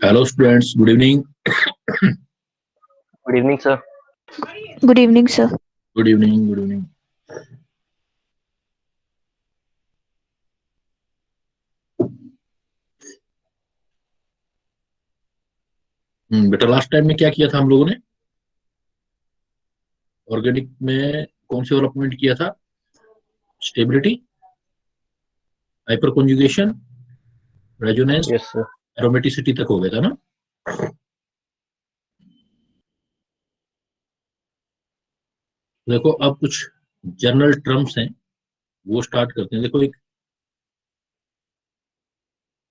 Hello students, good evening. Good evening, sir. Good evening, sir. Good evening, good evening. बेटा last time में क्या किया था हम लोगों ने? ऑर्गेनिक में कौन से डेवलपमेंट किया था? Stability, hyper conjugation, resonance, Yes, sir. Aromaticity तक हो गया था ना? देखो अब कुछ जनरल टर्म्स हैं वो स्टार्ट करते हैं। देखो, एक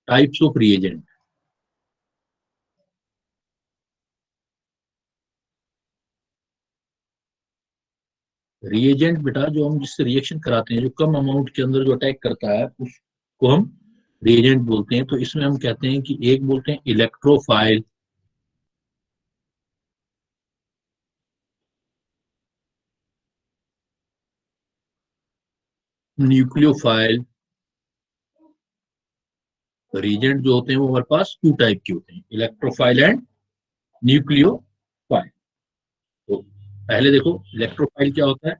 टाइप्स ऑफ रिएजेंट। रिएजेंट बेटा जो हम जिससे रिएक्शन कराते हैं, जो कम अमाउंट के अंदर जो अटैक करता है उसको हम रिएजेंट बोलते हैं। तो इसमें हम कहते हैं कि एक बोलते हैं इलेक्ट्रोफाइल, न्यूक्लियोफाइल। रिएजेंट जो होते हैं वो हमारे पास टू टाइप के होते हैं, इलेक्ट्रोफाइल एंड न्यूक्लियोफाइल। तो पहले देखो इलेक्ट्रोफाइल क्या होता है।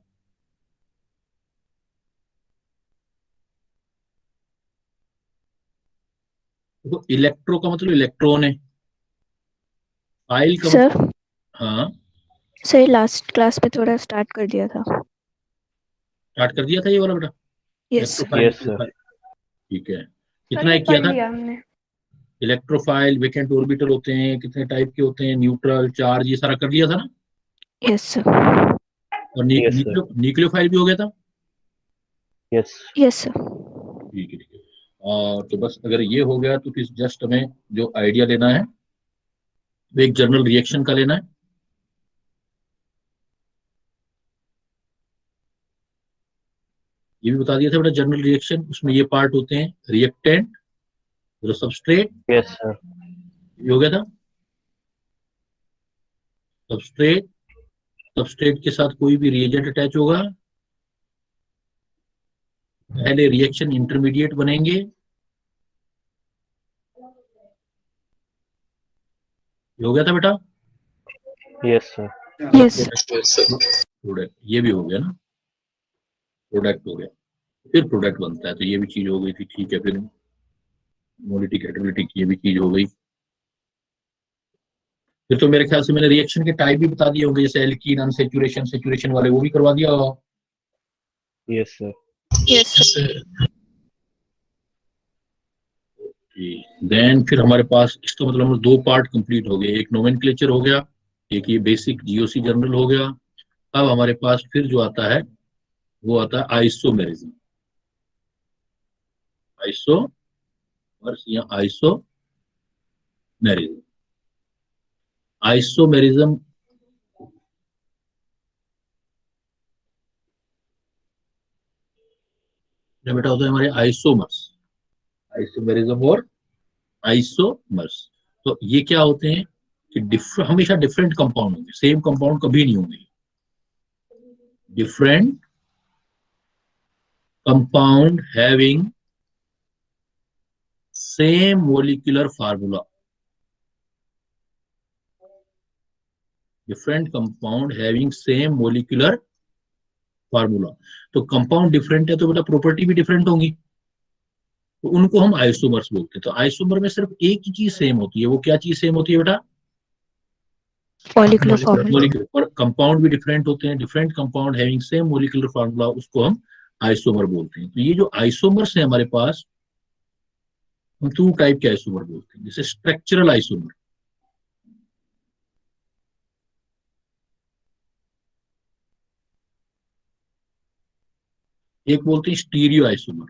देखो इलेक्ट्रो का मतलब इलेक्ट्रॉन है, फाइल का सर मतलब हाँ सर लास्ट क्लास में थोड़ा स्टार्ट कर दिया था। स्टार्ट कर दिया था ये वाला बेटा, यस इलेक्ट्रोफाइल Yes, sir. ठीक है। सर कितना ये एक किया पढ़ था? लिया हमने। इलेक्ट्रोफाइल, वेकेंट ऑर्बिटल होते हैं, कितने टाइप के होते हैं, न्यूट्रल, चार्ज, ये सारा कर लिया था ना? Yes sir. और Yes, sir. न्यूक्लियोफाइल भी हो गया था। Yes. Yes sir. ठीक है ठीक है। और तो बस अगर ये हो गया तो फिर जस्ट हमें जो आइडिया लेना है वो एक जनरल रिएक्शन का लेना है। ये भी बता दिया था बेटा, जनरल रिएक्शन उसमें ये पार्ट होते हैं, रिएक्टेंट, सबस्ट्रेट। Yes, sir. ये हो गया था सबस्ट्रेट। सबस्ट्रेट के साथ कोई भी रिएजेंट अटैच होगा, पहले रिएक्शन इंटरमीडिएट बनेंगे, ये हो गया था बेटा। Yes, sir. यस प्रोडक्ट, ये भी हो गया ना, प्रोडक्ट हो गया, फिर प्रोडक्ट बनता है। तो ये भी चीज हो गई थी, ठीक है। फिर मोलिटी कैटेलिटिक ये भी चीज हो गई। फिर तो मेरे ख्याल से मैंने रिएक्शन के टाइप भी बता दिए होंगे, जैसे एल्कीन, अनसैचुरेशन, सैचुरेशन वाले वो भी करवा दिया होगा। Yes, sir. यस देन फिर हमारे पास इसका मतलब हम दो पार्ट कंप्लीट हो गए, एक नोमेनक्लेचर हो गया, एक ये बेसिक जीओसी जनरल हो गया। अब हमारे पास फिर जो आता है वो आता है आइसोमेरिज्म। या आइसोमेरिज्म। आइसोमेरिज्म बेटा होता है हमारे आइसोमर्स, आइसोमेरिज्म और आइसोमर्स। तो ये क्या होते हैं कि हमेशा डिफरेंट कंपाउंड होंगे, सेम कंपाउंड कभी नहीं होंगे। Different compound having same molecular formula. Different compound having same molecular formula. तो कंपाउंड डिफरेंट है तो बेटा प्रॉपर्टी भी डिफरेंट होंगी, तो उनको हम आइसोमर्स बोलते हैं। तो आइसोमर में सिर्फ एक ही चीज सेम होती है, वो क्या चीज सेम होती है बेटा? Molecular formula. मोलिकुलर। और कंपाउंड भी डिफरेंट होते हैं, different compound having same molecular formula, उसको हम आइसोमर बोलते हैं। तो ये जो आइसोमर्स है हमारे पास, हम टू टाइप के आइसोमर बोलते हैं। जैसे स्ट्रक्चरल आइसोमर, एक बोलते हैं स्टीरियो आइसोमर।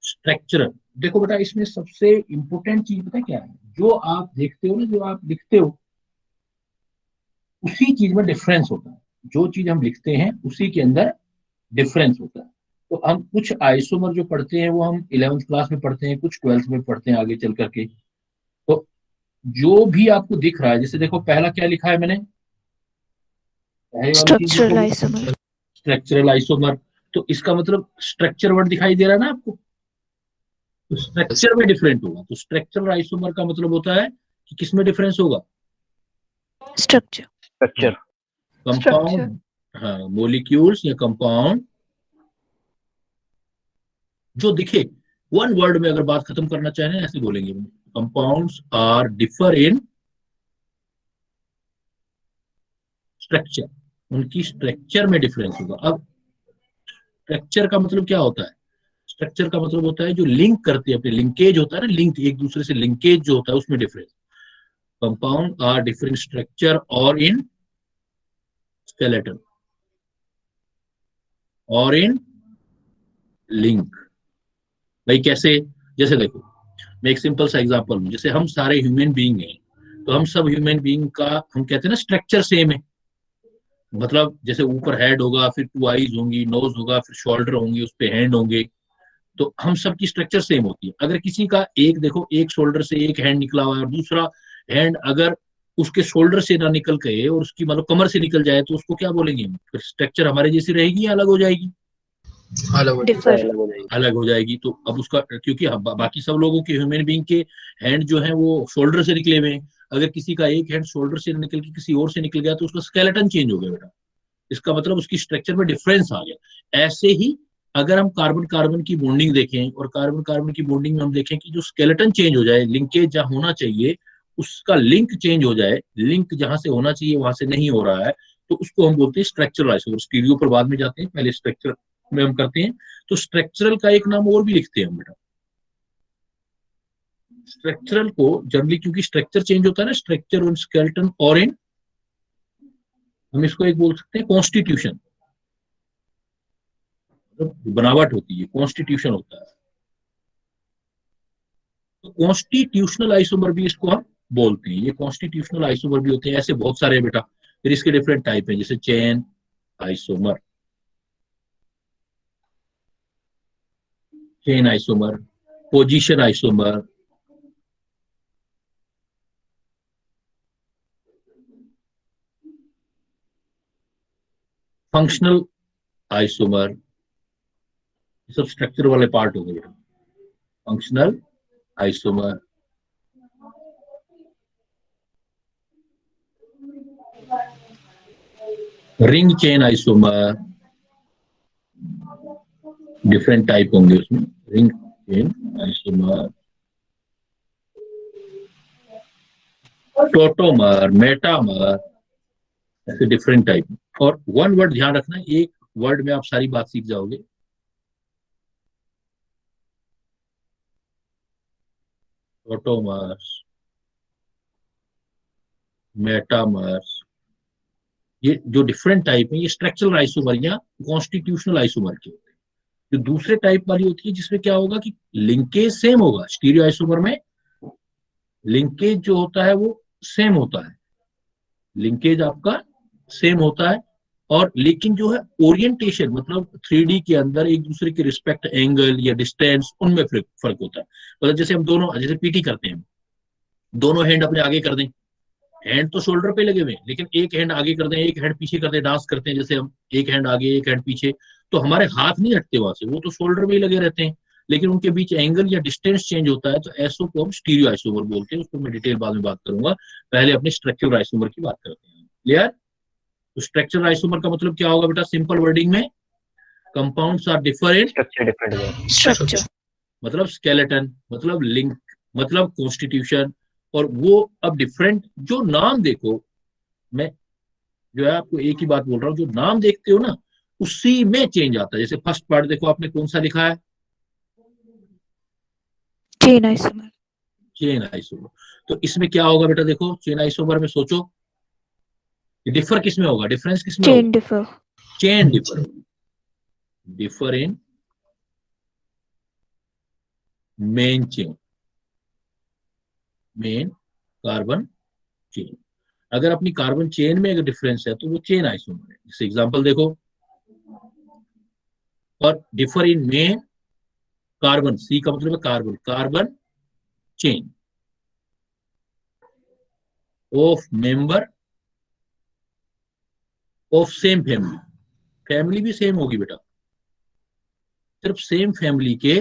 स्ट्रक्चरल, देखो बेटा इसमें सबसे इंपॉर्टेंट चीज पता है क्या है? जो आप देखते हो ना, जो आप लिखते हो, उसी चीज में डिफरेंस होता है। जो चीज हम लिखते हैं उसी के अंदर डिफरेंस होता है। तो हम कुछ आइसोमर जो पढ़ते हैं वो हम 11th क्लास में पढ़ते हैं, कुछ 12th में पढ़ते हैं आगे चल करके। तो जो भी आपको दिख रहा है, जैसे देखो पहला क्या लिखा है मैंने, पहले वाली चीज स्ट्रक्चरल आइसोमर। Structural isomer. तो इसका मतलब स्ट्रक्चर वर्ड दिखाई दे रहा है ना आपको, तो स्ट्रक्चर में डिफरेंट होगा। तो स्ट्रक्चरल आइसोमर का मतलब होता है कि किस में डिफरेंस होगा, स्ट्रक्चर। स्ट्रक्चर। कंपाउंड, हाँ मोलिक्यूल्स या कंपाउंड जो दिखे, वन वर्ड में अगर बात खत्म करना चाहें ऐसे बोलेंगे, compounds are differ in structure, उनकी स्ट्रक्चर में डिफरेंस होगा। अब स्ट्रक्चर का मतलब क्या होता है, स्ट्रक्चर का मतलब होता है जो लिंक करते हैं अपने, लिंकेज होता है ना, लिंक एक दूसरे से लिंकेज जो होता है उसमें difference. Compound are different structure और इन स्केलेटन और इन लिंक। भाई कैसे, जैसे देखो मैं एक सिंपल सा एग्जांपल लूं, जैसे हम सारे ह्यूमन बीइंग हैं, तो हम सब ह्यूमन बीइंग का हम कहते हैं ना स्ट्रक्चर सेम है, मतलब जैसे ऊपर हेड होगा, फिर टू आईज होंगी, नोज होगा, फिर शोल्डर होंगे, उस पे हैंड होंगे, तो हम सब की स्ट्रक्चर सेम होती है। अगर किसी का एक देखो, एक शोल्डर से एक हैंड निकला हुआ है और दूसरा हैंड अगर उसके शोल्डर से ना निकल के और उसकी मतलब कमर से निकल जाए, तो उसको क्या बोलेंगे, फिर स्ट्रक्चर हमारे जैसी रहेगी या अलग हो जाएगी, डिफर। अलग हो जाएगी। अलग हो जाएगी। तो अब उसका, क्योंकि बाकी सब लोगों के ह्यूमन बीइंग के हैंड जो है वो शोल्डर से निकले हुए हैं, अगर किसी का एक हैंड शोल्डर से निकल के किसी और से निकल गया तो उसका स्केलेटन चेंज हो गया बेटा, इसका मतलब उसकी स्ट्रक्चर में डिफरेंस आ गया। ऐसे ही अगर हम कार्बन कार्बन की बॉन्डिंग देखें और कार्बन कार्बन की बॉन्डिंग में हम देखें कि जो स्केलेटन चेंज हो जाए, लिंकेज जहां होना चाहिए उसका लिंक चेंज हो जाए, लिंक जहां से होना चाहिए वहां से नहीं हो रहा है, तो उसको हम बोलते हैं स्ट्रक्चरल आइसोमर। स्टीरियो पर बाद में जाते हैं, पहले स्ट्रक्चर में हम करते हैं। तो स्ट्रक्चरल का एक नाम और भी लिखते हैं हम बेटा, स्ट्रक्चरल को जनरली, क्योंकि स्ट्रक्चर चेंज होता है ना, स्ट्रक्चर और स्केलेटन और इन, हम इसको एक बोल सकते हैं कॉन्स्टिट्यूशन, बनावट होती है, कॉन्स्टिट्यूशन होता है। तो कॉन्स्टिट्यूशनल आइसोमर भी इसको हम बोलते हैं, ये कॉन्स्टिट्यूशनल आइसोमर भी होते हैं। ऐसे बहुत सारे बेटा, फिर इसके डिफरेंट टाइप है, जैसे chain isomer, chain isomer, position isomer, functional isomer, ये सब स्ट्रक्चर वाले पार्ट हो गए। Functional isomer, ring chain isomer, different type होंगे उसमें, ring chain isomer, tautomer, metamer, ऐसे डिफरेंट टाइप। और वन वर्ड ध्यान रखना, एक वर्ड में आप सारी बात सीख जाओगे। टोटोमर्स, मेटामर्स, ये जो डिफरेंट टाइप है ये स्ट्रक्चरल आइसोमर या कॉन्स्टिट्यूशनल आइसोमर के होते हैं। जो दूसरे टाइप वाली होती है जिसमें क्या होगा कि लिंकेज सेम होगा, स्टीरियो आइसोमर में लिंकेज जो होता है वो सेम होता है, लिंकेज आपका सेम होता है, और लेकिन जो है ओरिएंटेशन, मतलब 3D के अंदर एक दूसरे के रिस्पेक्ट, एंगल या डिस्टेंस, उनमें फर्क होता है। मतलब जैसे हम दोनों, जैसे पीटी करते हैं, दोनों हैंड अपने आगे कर दें, हैंड तो शोल्डर पे लगे हुए हैं, लेकिन एक हैंड आगे कर दें एक हैंड पीछे कर दें, डांस करते हैं जैसे हम, एक हैंड आगे एक हैंड पीछे, तो हमारे हाथ नहीं हटते वहां से, वो तो शोल्डर में ही लगे रहते हैं, लेकिन उनके बीच एंगल या डिस्टेंस चेंज होता है। तो ऐसो को हम स्टीरियो आइसोमर बोलते हैं, उसको मैं डिटेल बाद में बात करूंगा, पहले अपने स्ट्रक्चरल आइसोमर की बात करते हैं। क्लियर? तो स्ट्रक्चरल आइसोमर का मतलब क्या होगा बेटा, सिंपल वर्डिंग में, compounds are differ in structure different है। स्ट्रक्चर। मतलब स्केलेटन, मतलब लिंक, मतलब कॉन्स्टिट्यूशन, और वो अब डिफरेंट जो नाम देखो, मैं जो है आपको एक ही बात बोल रहा हूँ, जो नाम देखते हो ना उसी में चेंज आता है। जैसे फर्स्ट पार्ट देखो आपने कौन सा लिखा है, चेन आइसोमर। Chain isomer. तो इसमें क्या होगा बेटा, देखो चेन आइसोमर में सोचो डिफर किस में होगा, डिफरेंस किस में होगा, चेन डिफर। चेन डिफर होगी, डिफर इन main chain, main carbon chain. अगर अपनी कार्बन चेन में अगर डिफरेंस है तो वो चेन आइसोमर है। जैसे एग्जांपल देखो, और डिफर इन मेन कार्बन, सी का मतलब है carbon, carbon chain of member of same family, family भी सेम होगी बेटा, सिर्फ सेम फैमिली के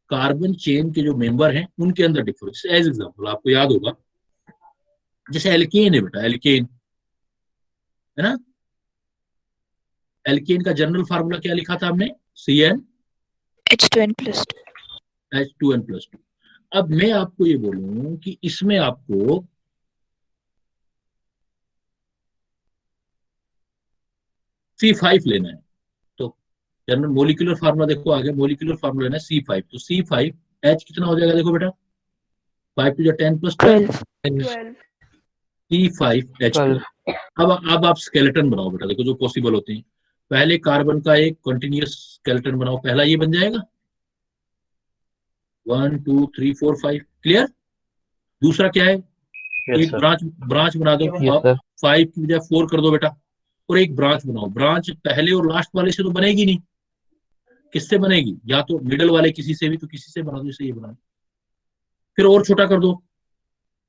कार्बन चेन के जो मेंबर हैं उनके अंदर डिफरेंस। एज एग्जांपल आपको याद होगा, जैसे एल्केन है बेटा, एल्केन है ना, एल्केन का जनरल फार्मूला क्या लिखा था हमने, CN H2N+2। H2N+2। अब मैं आपको ये बोलूं कि इसमें आपको C5 लेना है, तो जनरल मोलिकुलर फार्मूला देखो आगे, मोलिकुलर फार्मूला लेना है C5, तो C5 H कितना हो जाएगा देखो बेटा, 5 to 10 + 12 12। C5H12। अब आप स्केलेटन बनाओ बेटा, देखो जो पॉसिबल होते हैं। पहले कार्बन का एक कंटिन्यूअस स्केलेटन बनाओ, पहला ये बन जाएगा 1 2 3 4 5, क्लियर। दूसरा क्या है, Yes, एक sir. ब्रांच बना दो, Yes, sir. 5 की बजाय 4 कर दो बेटा, और एक ब्रांच बनाओ। ब्रांच पहले और लास्ट वाले से तो बनेगी नहीं, किससे बनेगी, या तो मिडल वाले किसी से भी, तो किसी से बना दो, जैसे ये बना दो। फिर और छोटा कर दो,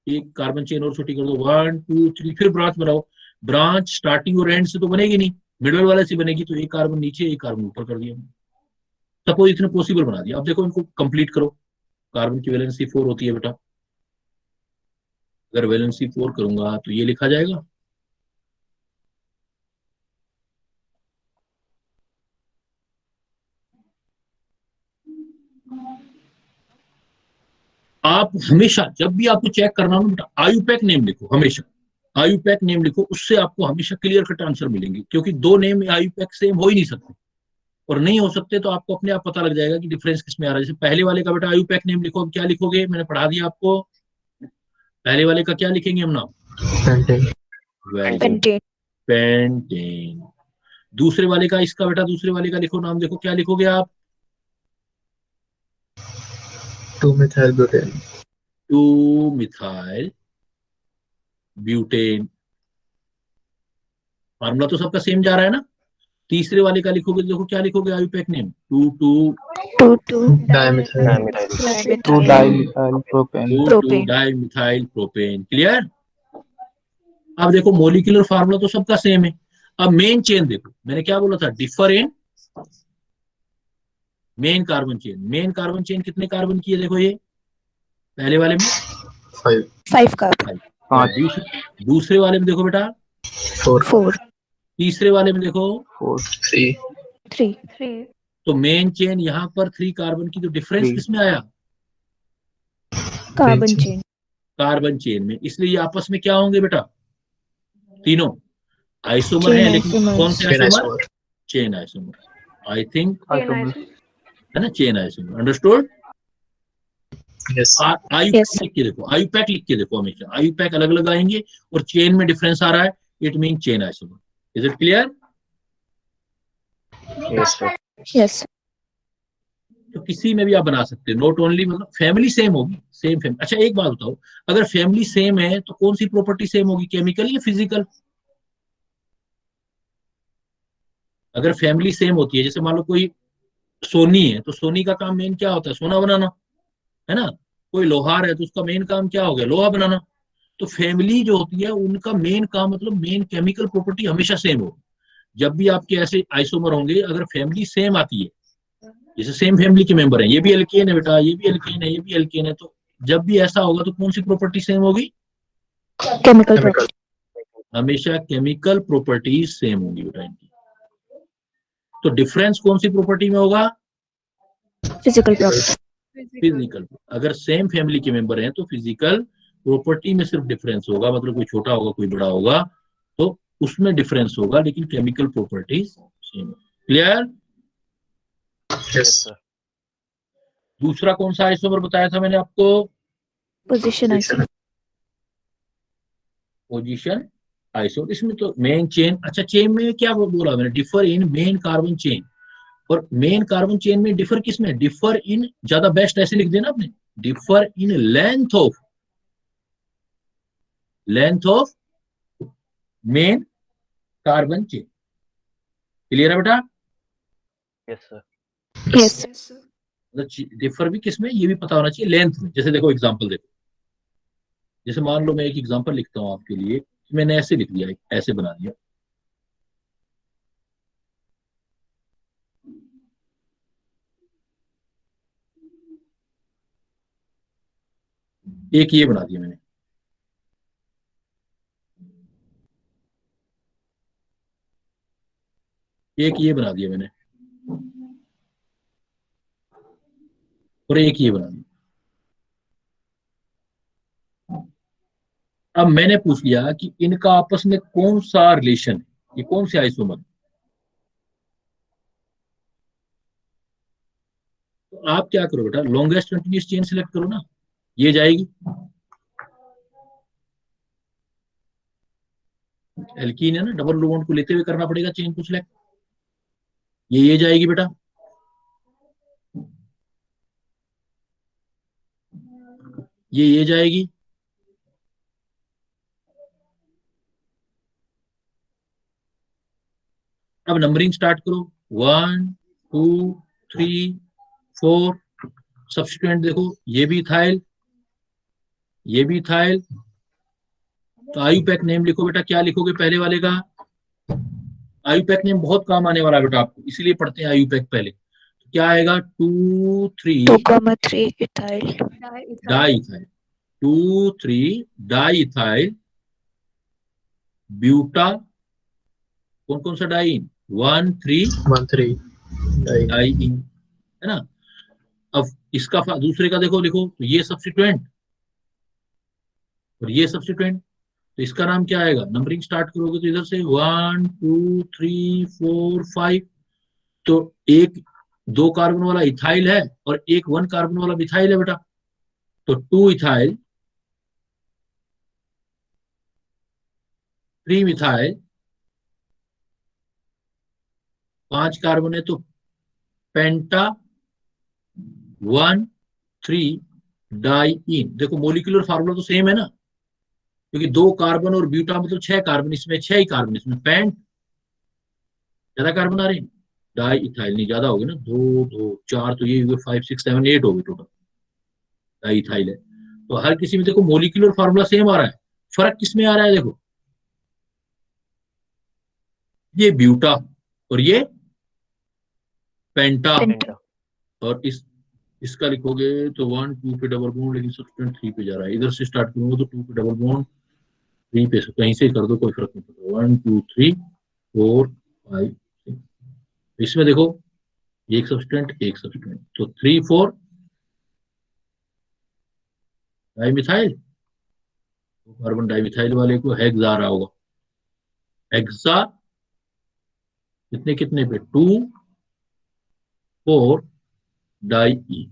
एक कार्बन चेन और छोटी कर दो, 1 2 3, फिर ब्रांच बनाओ। ब्रांच स्टार्टिंग और एंड से तो बनेगी नहीं, मिडल वाले से बनेगी, तो एक कार्बन नीचे एक कार्बन ऊपर कर दिया। सपोज इतने पॉसिबल बना दिया। अब देखो इनको कंप्लीट करो। कार्बन की वैलेंसी 4 होती है बेटा, अगर वैलेंसी 4 करूंगा तो ये लिखा जाएगा, आप हमेशा जब भी आपको चेक करना हो बेटा, आयुपैक नेम लिखो, हमेशा आयुपैक नेम लिखो, उससे आपको हमेशा क्लियर कट आंसर मिलेंगे, क्योंकि दो नेम आयुपैक सेम हो ही नहीं सकते, और नहीं हो सकते तो आपको अपने आप पता लग जाएगा कि डिफरेंस किसमें आ रहा है। जैसे पहले वाले का बेटा आयुपैक नेम लिखो, अब क्या लिखोगे, मैंने पढ़ा दिया आपको, पहले वाले का क्या लिखेंगे हम नाम, वेरी गुड, पेंटेन। पेंटेन। दूसरे वाले का, इसका बेटा दूसरे वाले का लिखो नाम, देखो क्या लिखोगे आप, 2-methyl butane। 2-मिथाइल ब्यूटेन। फार्मूला तो सबका सेम जा रहा है ना। तीसरे वाले का लिखोगे, देखो क्या लिखोगे IUPAC name, 2 Dimethyl। Dimethyl. 2-dimethyl propane। Two dimethyl propane, clear. अब देखो मोलिकुलर फार्मूला तो सबका सेम है। अब मेन चेन देखो, मैंने क्या बोला था, differ in main carbon chain. Main carbon chain कितने कार्बन की है, देखो ये पहले वाले में 5। 5 कार्बन। 5। दूसरे वाले में देखो बेटा 4। 4। तीसरे वाले में देखो 4। 3। 3। तो मेन चेन यहाँ पर 3 कार्बन की, तो डिफरेंस 3. किसमें आया, कार्बन चेन। कार्बन चेन में। इसलिए ये आपस में क्या होंगे बेटा, तीनों आइसोमर चेन है, लेकिन आइसोमर्स। कौन से Chain isomer, isomer। Chain isomer, I think Isomers। है ना, chain isomer, understood. Yes। Yes, IUPAC लिख के देखो, आयुपैक लिख के देखो, हमेशा आयुपैक अलग अलग आएंगे, और चेन में डिफरेंस आ रहा है, it mean chain isomer. Is it clear. Yes, sir. yes। तो किसी में भी आप बना सकते हैं, नॉट ओनली, मतलब फैमिली सेम होगी, सेम फैमिली। अच्छा एक बात बताओ, अगर फैमिली सेम है तो कौन सी प्रॉपर्टी सेम होगी, केमिकल या फिजिकल। अगर फैमिली सेम होती है, जैसे मान लो कोई सोनी है, तो सोनी का काम मेन क्या होता है, सोना बनाना, है ना। कोई लोहार है तो उसका मेन काम क्या हो गया, लोहा बनाना। तो फैमिली जो होती है उनका मेन काम, मतलब मेन केमिकल प्रॉपर्टी हमेशा सेम हो। जब भी आपके ऐसे आइसोमर होंगे, अगर फैमिली सेम आती है, जैसे सेम फैमिली के मेंबर हैं, ये भी एल्केन है बेटा, ये भी एल्केन है, ये भी एल्केन है, तो जब भी ऐसा होगा तो कौन सी प्रॉपर्टी सेम होगी, केमिकल प्रॉपर्टी। हमेशा केमिकल प्रॉपर्टीज सेम होंगी बेटा इनकी। तो डिफरेंस कौन सी प्रॉपर्टी में होगा, फिजिकल प्रॉपर्टी। फिजिकल। अगर सेम फैमिली के मेंबर हैं तो फिजिकल प्रॉपर्टी में सिर्फ डिफरेंस होगा, मतलब कोई छोटा होगा कोई बड़ा होगा, तो उसमें डिफरेंस होगा, लेकिन chemical properties same. Clear. Yes, sir. दूसरा कौन सा आइसोमर बताया था मैंने आपको, पोजीशन आइसोमर। Position isomer. इसमें तो मेन चेन, अच्छा चेन में क्या बोला मैंने, differ in main carbon chain. और मेन कार्बन चेन में डिफर किसमें, डिफर इन, ज्यादा बेस्ट ऐसे लिख देना आपने, differ in length of main carbon chain. Clear है बेटा। Yes, sir. यस। डिफर भी किसमें, ये भी पता होना चाहिए, लेंथ में। जैसे देखो एग्जांपल देखो, जैसे मान लो मैं एक एग्जांपल लिखता हूँ आपके लिए, मैंने ऐसे लिख दिया, ऐसे बना दिया, एक ये बना दिया मैंने, एक ये बना दिया मैंने, और एक ये बना दिया। अब मैंने पूछ लिया कि इनका आपस में कौन सा रिलेशन है, ये कौन से आइसोमर। तो आप क्या करो बेटा, लॉन्गेस्ट कंटिन्यूअस चेन सिलेक्ट करो ना, ये जाएगी। एल्कीन है ना, डबल बॉन्ड को लेते हुए करना पड़ेगा चेन को सिलेक्ट, ये जाएगी बेटा। ये जाएगी। अब नंबरिंग स्टार्ट करो, 1 2 3 4। सब्स्टिट्यूएंट देखो, ये भी इथाइल, ये भी इथाइल। तो आयुपैक नेम लिखो बेटा, क्या लिखोगे पहले वाले का। आयुपैक नेम बहुत काम आने वाला है बेटा आपको, इसीलिए पढ़ते हैं आयुपैक पहले। तो क्या आएगा, 2 3 2,3 ethyl di ethyl, 2 3 di ethyl buta. कौन कौन सा डाइन, 1 3 1 3 डाइन, है ना। अब इसका दूसरे का देखो, लिखो तो ये सब्स्टिट्यूएंट और ये सब्स्टिट्यूएंट, तो इसका नाम क्या आएगा। नंबरिंग स्टार्ट करोगे तो इधर से 1 2 3 4 5। तो एक 2 कार्बन वाला इथाइल है और एक 1 कार्बन वाला मिथाइल है बेटा। तो 2 इथाइल 3 मिथाइल, 5 कार्बन है तो पेंटा 1 3 डाइइन। देखो मोलिकुलर फार्मूला तो सेम है ना, क्योंकि 2 कार्बन और ब्यूटा मतलब 6 कार्बन, इसमें 6 ही कार्बन, इसमें पेंट ज्यादा कार्बन आ रहे हैं। डाई इथाइल नहीं, ज्यादा हो गए ना, 2 2 4, तो ये 5 6 7 8 हो गए टोटल, डाई इथाइल है। तो हर किसी में देखो मोलिकुलर फार्मूला सेम आ रहा है, फर्क किसमें आ रहा है देखो, ये ब्यूटा और ये पेंटा। पेंटा। और इसका लिखोगे तो 1 2 पे डबल बॉन्ड, लेकिन सब्स्टिट्यूएंट 3 पे जा रहा है। इधर से स्टार्ट करूंगा तो 2 पे डबल बॉन्ड, 3 पे कहीं से कर दो, कोई फर्क नहीं पड़ता। 1 2 3 4 5 6। इसमें देखो एक सब्स्टिट्यूएंट एक सब्स्टिट्यूएंट, तो 3 4 डाइमिथाइल, कार्बन डाइमिथाइल वाले को हेक्स आ रहा होगा, हेक्सा कितने कितने पे 2 4 डाई ई।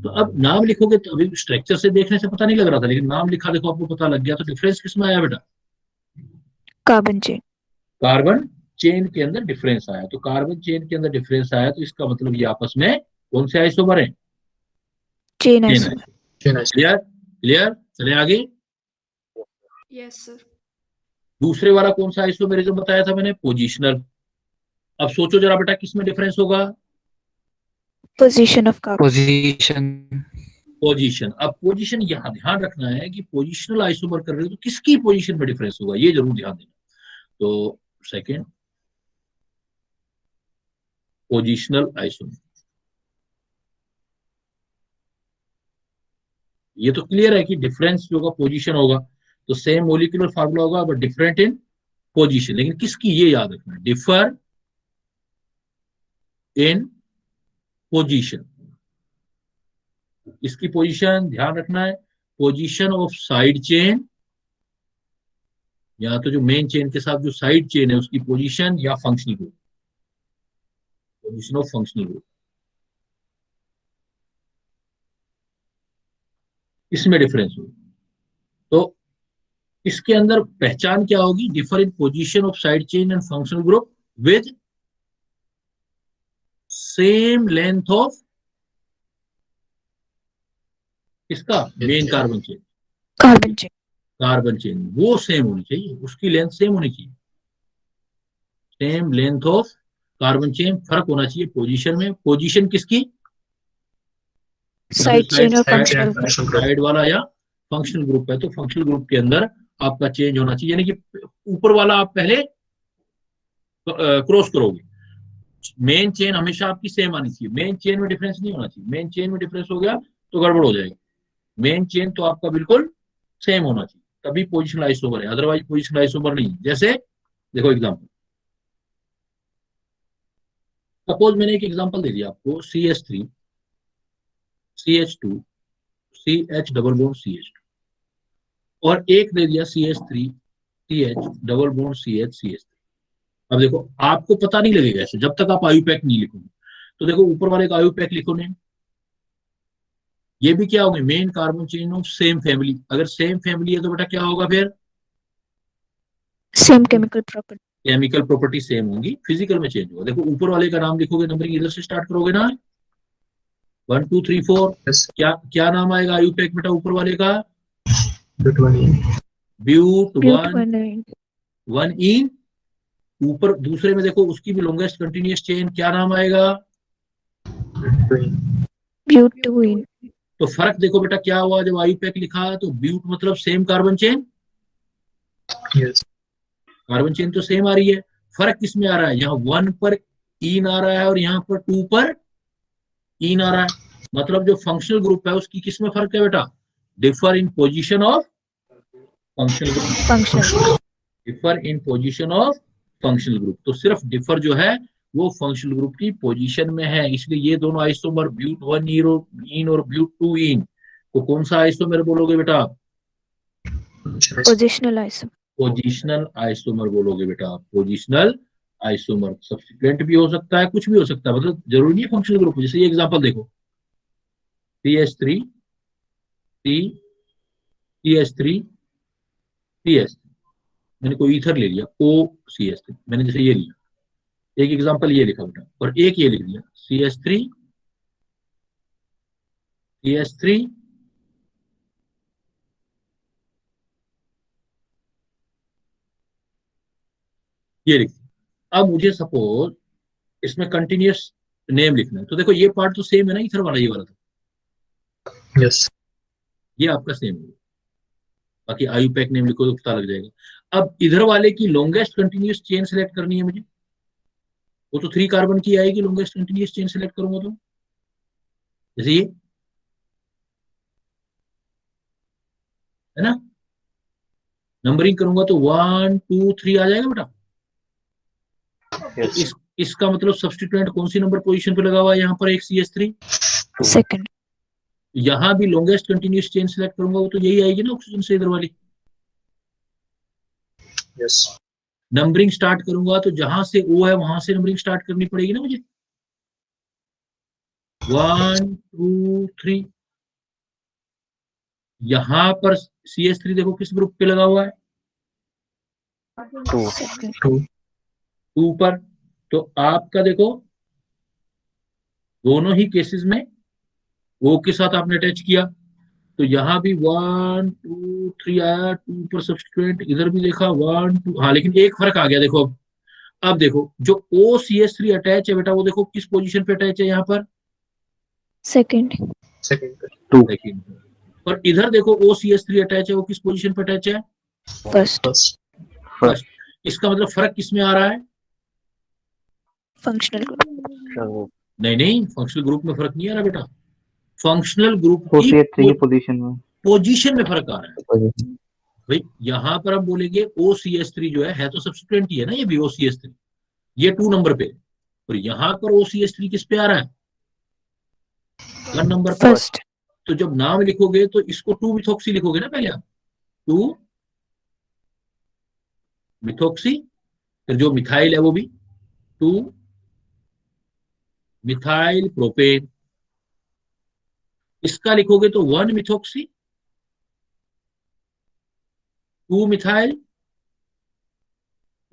तो अब नाम लिखोगे तो अभी स्ट्रक्चर से देखने से पता नहीं लग रहा था, लेकिन नाम लिखा देखो आपको पता लग गया। तो डिफरेंस किसमें आया बेटा, कार्बन चेन कार्बन चेन के अंदर डिफरेंस आया। तो कार्बन चेन के अंदर डिफरेंस आया तो इसका मतलब ये आपस में कौन से आइसोमर है, chain chain isomer. Isomer. Clear clear, चले आगे। Yes sir. दूसरे वाला कौन सा आइसोमेरिज्म बताया था मैंने, पोजिशनल। अब सोचो जरा बेटा किसमें डिफरेंस होगा, position of carbon. Position. Position. अब पोजीशन यहां ध्यान रखना है कि पोजिशनल आइसोमर कर रहे हो तो किसकी पोजीशन में डिफरेंस होगा, ये जरूर ध्यान देना। तो सेकंड पोजिशनल आइसोमर, ये तो क्लियर है कि डिफरेंस जो होगा पोजीशन होगा, तो सेम मोलिकुलर फार्मूला होगा बट डिफरेंट इन पोजीशन। लेकिन किसकी, ये याद रखना, डिफर इन पोजीशन। इसकी पोजीशन ध्यान रखना है, पोजीशन ऑफ साइड चेन, या तो जो मेन चेन के साथ जो साइड चेन है उसकी पोजीशन, या functional group, position of functional group, इसमें डिफरेंस होगा। तो इसके अंदर पहचान क्या होगी, differ in position of side chain and functional group with same length of इसका main carbon chain, carbon chain carbon chain वो सेम होनी चाहिए, उसकी लेंथ सेम होनी चाहिए, same length of carbon chain. फर्क होना चाहिए पोजीशन में, पोजीशन किसकी, साइड चेन और फंक्शनल ग्रुप। साइड वाला या फंक्शनल ग्रुप है तो फंक्शनल ग्रुप के अंदर आपका चेंज होना चाहिए, यानी कि ऊपर वाला आप पहले क्रॉस करोगे। मेन चेन हमेशा आपकी सेम आनी चाहिए, मेन चेन में डिफरेंस नहीं होना चाहिए। मेन चेन में डिफरेंस हो गया तो गड़बड़ हो जाएगी। मेन चेन तो आपका बिल्कुल सेम होना चाहिए, तभी पोजिशनल आइसोमर है, अदरवाइज पोजिशनल आइसोमर नहीं। जैसे देखो एग्जांपल, सपोज मैंने एक एग्जांपल दे दिया आपको, CH3 CH2 CH double bond CH2, और एक दे दिया CH3 CH double bond CH। अब देखो आपको पता नहीं लगेगा ऐसे जब तक आप आयुपैक नहीं लिखोगे। तो देखो ऊपर वाले का आयुपैक लिखो ने, ये भी क्या होंगे, main carbon chain of same family. अगर सेम फैमिली है तो बेटा क्या होगा, फिर same chemical property. Chemical property same होंगी, फिजिकल में चेंज होगा। देखो ऊपर वाले का नाम लिखोगे, नंबरिंग इधर से स्टार्ट करोगे ना, 1 2 3 4, Yes. क्या क्या नाम आएगा आयुपैक बेटा ऊपर वाले का, But one. ब्यूट ब्यूट 1 इन। ऊपर दूसरे में देखो उसकी भी लॉन्गेस्ट कंटिन्यूअस चेन, क्या नाम आएगा, Twin. ब्यूट 2 इन। तो फर्क देखो बेटा क्या हुआ, जब आयुपैक लिखा तो ब्यूट मतलब same carbon chain, Yes. Carbon chain तो सेम आ रही है। फर्क किसमें आ रहा है, यहाँ 1 पर इन आ रहा है और यहाँ पर 2 पर इन आ रहा है। मतलब जो फंक्शनल ग्रुप है उसकी किसमें फर्क है बेटा, differ in position of functional group, functional. Differ in position of functional group. तो सिर्फ डिफर जो है वो फंक्शनल ग्रुप की पोजीशन में है, इसलिए ये दोनों आइसोमर ब्यूट 1 इन और ब्यूट 2 इन को कौन सा आइसोमर बोलोगे बेटा, पोजिशनल आइसोमर। पोजिशनल आइसोमर बोलोगे बेटा, पोजिशनल आइसोमर। सब्स्टिट्यूएंट भी हो सकता है, कुछ भी हो सकता है, मतलब जरूरी नहीं है फंक्शनल ग्रुप। जैसे ये एग्जांपल देखो, CH3 CH3 CH3, मैंने कोई ईथर ले लिया OCH3, मैंने जैसे ये लिया, एक एग्जांपल ये लिखा बेटा, और एक ये लिख दिया CH3 CH3 ये लिख दिया। अब मुझे सपोज इसमें कंटिन्यूअस नेम लिखना है, तो देखो ये पार्ट तो सेम है ना, ईथर वाला ये वाला था, Yes. ये आपका सेम है, बाकी आयुपैक नेम लिखो तो पता लग जाएगा। अब इधर वाले की लॉन्गेस्ट कंटिन्यूअस चेन सेलेक्ट करनी है मुझे, वो तो 3 कार्बन की आएगी लॉन्गेस्ट कंटिन्यूअस चेन सेलेक्ट करूंगा तो, जैसे ये है ना, नंबरिंग करूंगा तो 1 2 3 आ जाएगा बेटा। Yes. तो इसका मतलब सब्स्टिट्यूएंट कौन सी नंबर पोजीशन पे लगा हुआ है, यहाँ पर एक CH3, सेकंड। यहाँ भी लॉन्गेस्ट कंटिन्यूअस चेन सेलेक्ट करूंगा वो तो यही आएगी ना ऑक्सीजन से इधर वाली। Yes. नंबरिंग स्टार्ट करूंगा तो जहां से O है वहां से नंबरिंग स्टार्ट करनी पड़ेगी ना मुझे, 1 2 3। यहां पर CH3 देखो किस ग्रुप पे लगा हुआ है, 2. Two. 2 पर। तो आपका देखो दोनों ही केसेस में O के साथ आपने अटैच किया, तो यहाँ भी 1 2 3 आया, 2 पर सब्स्टिट्यूएंट, इधर भी देखा 1 2, हाँ लेकिन एक फर्क आ गया देखो। अब देखो जो OCH3 अटैच है बेटा वो देखो किस पोजीशन पे अटैच है, यहाँ पर सेकंड। Second. सेकंड। और इधर देखो OCH3 अटैच है, वो किस पोजीशन पे अटैच है, फर्स्ट। First. फर्स्ट। इसका मतलब फर्क किसमें आ रहा है, फंक्शनल ग्रुप। नहीं फंक्शनल ग्रुप में फर्क नहीं आ रहा बेटा, फंक्शनल ग्रुप OCH3 की पोजीशन में पोजीशन में फर्क आ रहा है। भाई यहाँ पर हम बोलेंगे OCH3 जो है तो सब्स्टिट्यूएंट ही है ना, ये भी OCH3, ये 2 नंबर पे, और यहाँ पर OCH3 किस पे आ रहा है, 1 नंबर पर। फर्स्ट। तो जब नाम लिखोगे तो इसको 2 मिथॉक्सी लिखोगे ना पहले आप, 2 मिथॉक्सी, फिर जो मिथाइल है वो भी 2 मिथाइल प्रोपेन। इसका लिखोगे तो 1 मिथॉक्सी 2 मिथाइल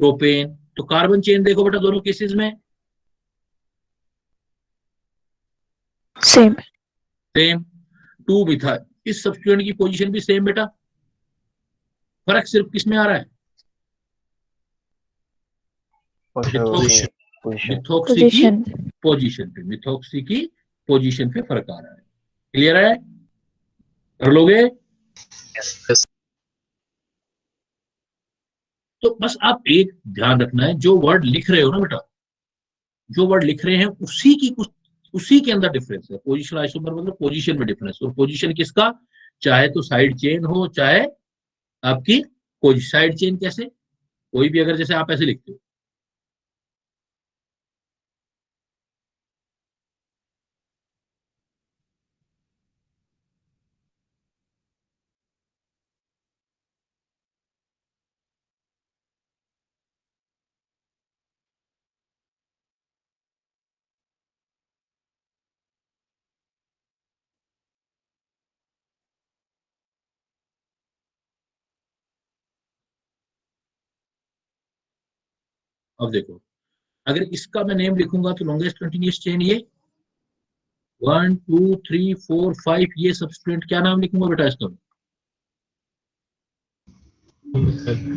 प्रोपेन। तो कार्बन चेन देखो बेटा दोनों केसेस में सेम। सेम, 2 मिथाइल, इस सब्स्टिट्यूएंट की पोजीशन भी सेम बेटा, फर्क सिर्फ किसमें आ रहा है, Position. मिथॉक्सी की पोजीशन पे, मिथॉक्सी की पोजीशन पे फर्क आ रहा है। क्लियर है, कर लोगे। Yes. तो बस आप एक ध्यान रखना है, जो वर्ड लिख रहे हो ना बेटा, जो वर्ड लिख रहे हैं उसी के अंदर डिफरेंस है। पोजीशनल आइसोमर मतलब पोजीशन में डिफरेंस, और पोजीशन किसका, चाहे तो साइड चेन हो, चाहे आपकी कोई साइड चेन कैसे, कोई भी अगर जैसे आप ऐसे लिखते हो, अब देखो अगर इसका मैं नेम लिखूंगा तो लॉन्गेस्ट कंटिन्यूअस चेन ये 1 2 3 4 5, ये सब्सटीट्यूएंट क्या नाम लिखूंगा बेटा इसका?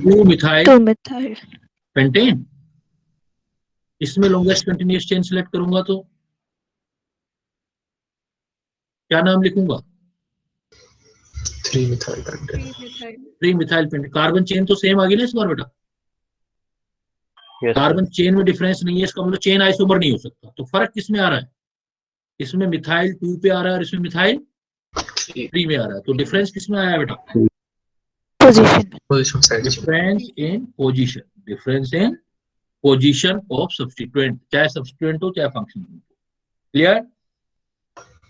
2 मिथाइल तो मिथाइल पेंटेन। इसमें लॉन्गेस्ट कंटिन्यूअस चेन सिलेक्ट करूंगा तो क्या नाम लिखूंगा? 3 methyl pentane. 3 methyl pentane. Carbon chain तो सेम आ गई ना इस बार बेटा, Yes, sir. कार्बन चेन में डिफरेंस नहीं है, इसका मतलब चेन आइसोमर नहीं हो सकता। तो फर्क किसमें आ रहा है? इसमें मिथाइल 2 पे आ रहा है और इसमें मिथाइल 3 में आ रहा है। तो डिफरेंस किसमें आया बेटा? पोजीशन में। Position side chain. Difference in position, difference in position of substituent, चाहे सब्स्टिट्यूएंट हो चाहे फंक्शन हो। क्लियर?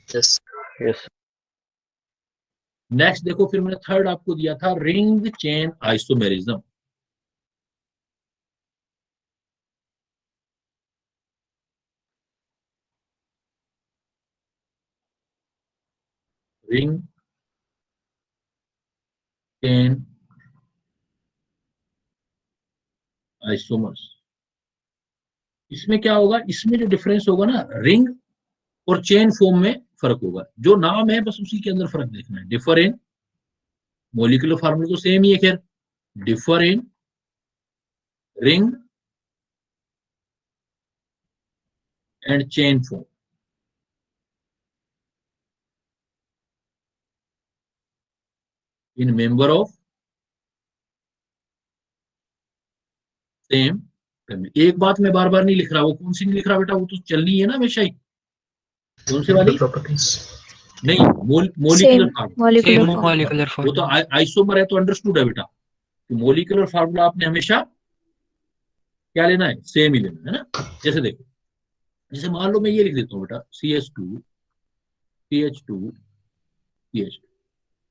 Yes. Yes. नेक्स्ट देखो, फिर मैंने थर्ड आपको दिया था ring chain isomerism. Ring chain isomers, इसमें क्या होगा? इसमें जो डिफरेंस होगा ना, रिंग और चेन फॉर्म में फर्क होगा। जो नाम है बस उसी के अंदर फर्क देखना है। डिफर इन मॉलिक्यूलर फार्मूला तो सेम ही है, खैर differ in ring and chain form. In member of same family. एक बात मैं बार बार नहीं लिख रहा, वो कौन सी नहीं लिख रहा बेटा? वो तो चलनी है ना हमेशा ही। कौन सी वाली? The properties. नहीं, molecular formula. Molecular Same form. molecular वो तो formula. आइसोमर है तो अंडरस्टूड है बेटा। तो मोलिकुलर फार्मूला आपने हमेशा क्या लेना है? सेम ही लेना है ना। जैसे देखो, जैसे मान लो मैं ये लिख देता हूँ बेटा CH2 CH2 CH2,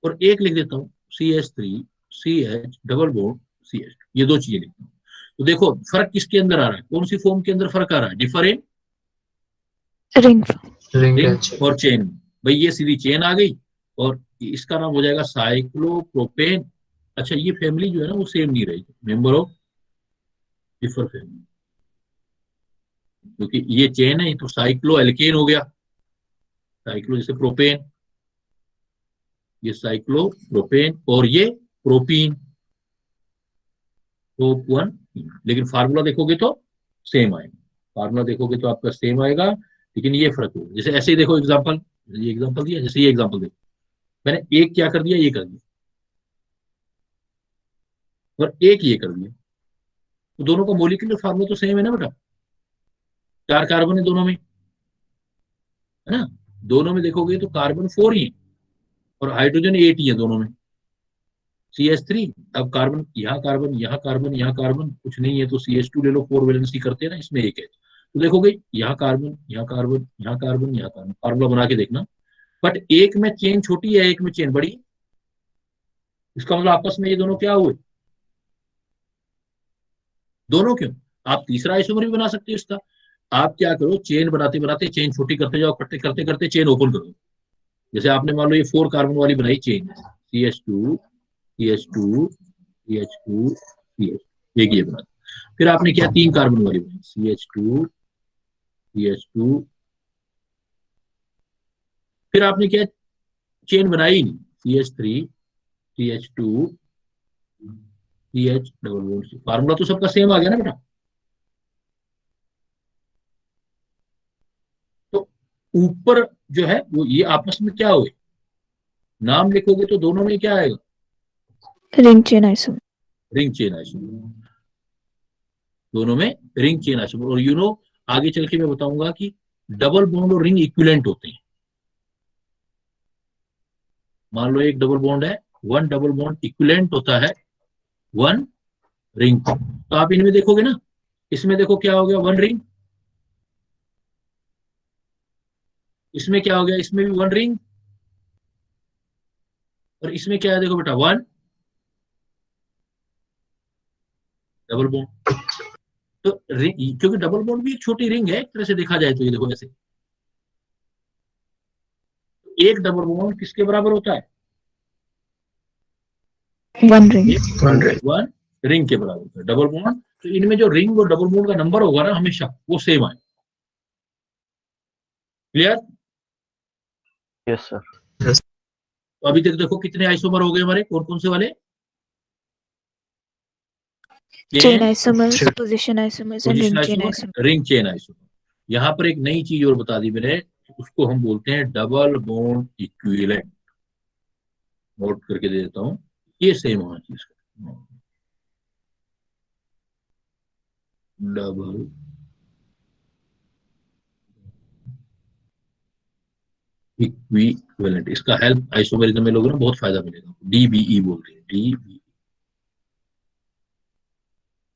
और एक लिख देता हूँ CH3 CH double bond CH2, ये दो चीजें लिखता हूँ। तो देखो फर्क किसके अंदर आ रहा है? कौन सी फॉर्म के अंदर फर्क आ रहा है? Different ring Ring ring and chain. और चेन। भाई ये सीधी चेन आ गई और इसका नाम हो जाएगा साइक्लोप्रोपेन। अच्छा, ये फैमिली जो है ना वो सेम नहीं रहेगी, मेंबर ऑफ डिफर फैमिली, क्योंकि ये चेन है तो साइक्लो एल्केन हो गया। साइक्लो जैसे प्रोपेन, ये साइक्लो प्रोपेन, और ये प्रोपीन, प्रोप 1। लेकिन फार्मूला देखोगे तो सेम आएगा, फार्मूला देखोगे तो आपका सेम आएगा, लेकिन ये फर्क होगा। जैसे ऐसे ही देखो एग्जांपल, ये एग्जांपल दिया, जैसे ये एग्जांपल देखो, मैंने एक क्या कर दिया, ये कर दिया, और एक ये कर दिया, तो दोनों का मोलिकुलर फार्मूला तो सेम है ना बेटा। 4 कार्बन है दोनों में, है ना। दोनों में देखोगे तो कार्बन 4 ही है और हाइड्रोजन 8 ही है दोनों में, CH3। अब कार्बन यहाँ कार्बन यहाँ कार्बन यहाँ कार्बन कुछ नहीं है, तो CH2 ले लो, 4 वैलेंसी करते हैं ना, इसमें एक है। तो देखोगे यहाँ कार्बन यहाँ कार्बन यहाँ कार्बन यहाँ कार्बन, फार्मूला बना के देखना। बट एक में चेन छोटी है, एक में चेन बड़ी है। इसका मतलब आपस में ये दोनों क्या हुए? दोनों क्यों? आप तीसरा आइसोमर भी बना सकते हो इसका। आप क्या करो, चेन बनाते बनाते चेन छोटी करते जाओ, करते करते करते चेन ओपन करो। जैसे आपने मान लो ये 4 कार्बन वाली बनाई chain, CH2 CH2 CH2 CH, एक ये बना। फिर आपने क्या 3 कार्बन वाली बनाई, CH2 CH2, फिर आपने क्या चेन बनाई नहीं, CH3 CH2 CH double bond. Formula तो सबका सेम आ गया ना बेटा। तो ऊपर जो है वो ये आपस में क्या हुए, नाम लिखोगे तो दोनों में क्या आएगा? Ring chain isomer. Ring chain isomer, दोनों में रिंग चेन आइसोमर। और आगे चल के मैं बताऊंगा कि डबल बॉन्ड और रिंग इक्विवेलेंट होते हैं। मान लो एक डबल बॉन्ड है, वन डबल बॉन्ड इक्विवेलेंट होता है वन रिंग। तो आप इनमें देखोगे ना, इसमें देखो क्या हो गया, वन रिंग, इसमें क्या हो गया, इसमें भी वन रिंग, और इसमें क्या है देखो बेटा, वन डबल बॉन्ड। तो रिंग, क्योंकि डबल बॉन्ड भी एक छोटी रिंग है एक तरह से देखा जाए तो, ये देखो ऐसे, एक डबल बॉन्ड किसके बराबर होता है, one ring. One ring. One ring के बराबर होता है डबल बॉन्ड। तो इनमें जो रिंग और डबल बॉन्ड का नंबर होगा ना, हमेशा वो सेम आए। क्लियर? Yes, sir. तो अभी तक देखो कितने आइसोमर हो गए हमारे, कौन कौन से वाले, chain isomers, Three. Position isomers and position ring chain isomer, isomer. Ring chain isomer. यहाँ पर एक नई चीज और बता दी मैंने, उसको हम बोलते हैं डबल बॉन्ड इक्विवेलेंट। नोट करके दे देता हूँ, ये सेम होना चाहिए इसका, डबल इक्विवेलेंट। इसका हेल्प आइसोमेरिज्म में लोगों ने बहुत फायदा मिलेगा, डीबीई बोलते हैं, डीबी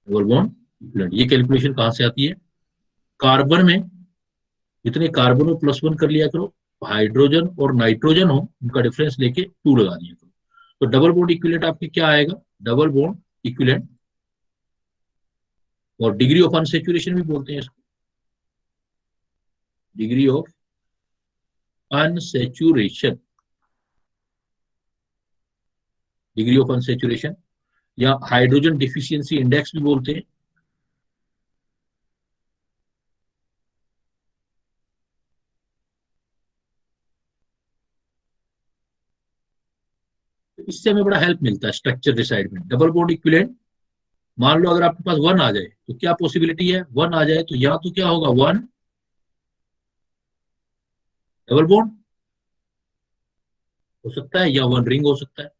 डबल बॉन्ड इक्विवेलेंट। ये कैलकुलेशन कहाँ से आती है, कार्बन में जितने कार्बन हो प्लस वन कर लिया करो, हाइड्रोजन और नाइट्रोजन हो उनका डिफरेंस लेके टू लगा दिया करो। तो डबल बॉन्ड इक्विवेलेंट आपके क्या आएगा, डबल बॉन्ड इक्विवेलेंट, और डिग्री ऑफ अनसेचुरेशन भी बोलते हैं इसको, degree of unsaturation, degree of unsaturation, या हाइड्रोजन डिफिशियंसी इंडेक्स भी बोलते हैं। तो इससे हमें बड़ा हेल्प मिलता है स्ट्रक्चर डिसाइड में। डबल बॉन्ड इक्विवेलेंट, मान लो अगर आपके पास वन आ जाए तो क्या पॉसिबिलिटी है, वन आ जाए तो या तो क्या होगा, वन डबल बॉन्ड हो सकता है, या वन रिंग हो सकता है।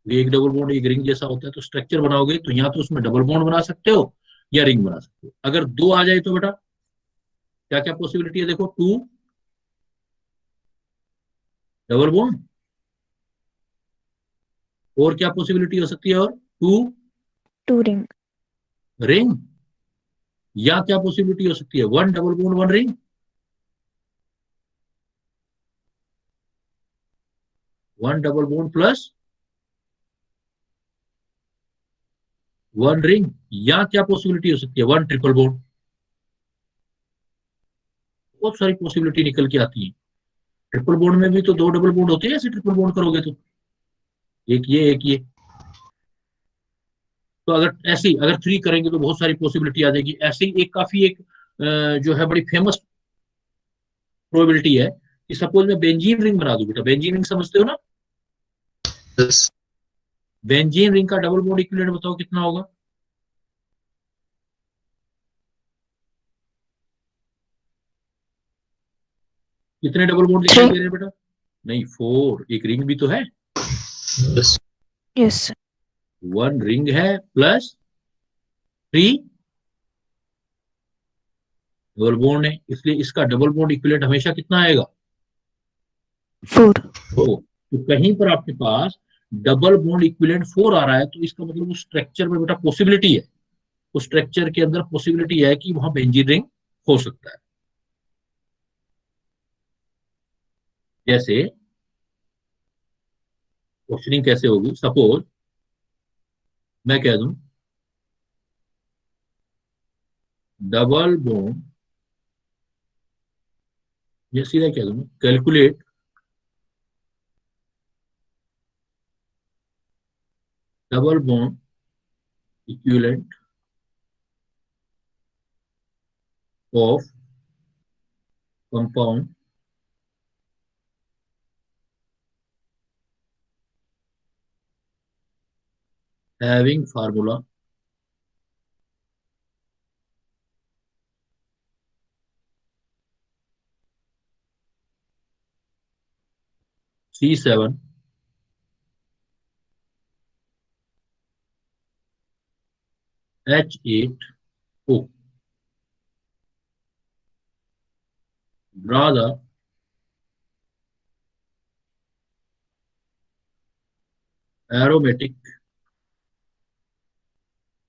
ये एक डबल बॉन्ड एक रिंग जैसा होता है, तो स्ट्रक्चर बनाओगे तो या तो उसमें डबल बॉन्ड बना सकते हो या रिंग बना सकते हो। अगर दो आ जाए तो बेटा क्या क्या पॉसिबिलिटी है, देखो, टू डबल बॉन्ड, और क्या पॉसिबिलिटी हो सकती है, और टू टू रिंग। रिंग, या क्या पॉसिबिलिटी हो सकती है, one double bond one ring, one double bond plus one ring, या क्या पॉसिबिलिटी हो सकती है, वन ट्रिपल बॉन्ड। बहुत सारी पॉसिबिलिटी निकल के आती है। ट्रिपल बॉन्ड में भी तो दो डबल बॉन्ड होते हैं, ऐसे ट्रिपल बॉन्ड करोगे तो एक ये एक ये। तो अगर ऐसी अगर थ्री करेंगे तो बहुत सारी पॉसिबिलिटी आ जाएगी। ऐसे ही एक काफी एक जो है बड़ी फेमस प्रोबेबिलिटी है कि सपोज मैं बेंजीन रिंग बना दूं, बेटा बेंजीन रिंग समझते हो ना, Yes. बेंजीन रिंग का डबल बॉन्ड इक्विवेलेंट बताओ कितना होगा, कितने डबल बॉन्ड दिखाई दे रहे हैं बेटा, नहीं फोर, एक रिंग भी तो है, Yes. यस। वन रिंग है प्लस थ्री डबल बॉन्ड है, इसलिए इसका डबल बॉन्ड इक्विवेलेंट हमेशा कितना आएगा, फोर। फोर। तो कहीं पर आपके पास डबल बॉन्ड इक्विवेलेंट फोर आ रहा है तो इसका मतलब उस स्ट्रक्चर में बेटा पॉसिबिलिटी है, उस स्ट्रक्चर के अंदर पॉसिबिलिटी है कि वहां बेंजीन रिंग हो सकता है। जैसे क्वेश्चनिंग कैसे होगी, सपोज मैं कह दूं डबल बॉन्ड, या सीधा कह दूं calculate double bond equivalent of compound having formula C7 H8O, draw the aromatic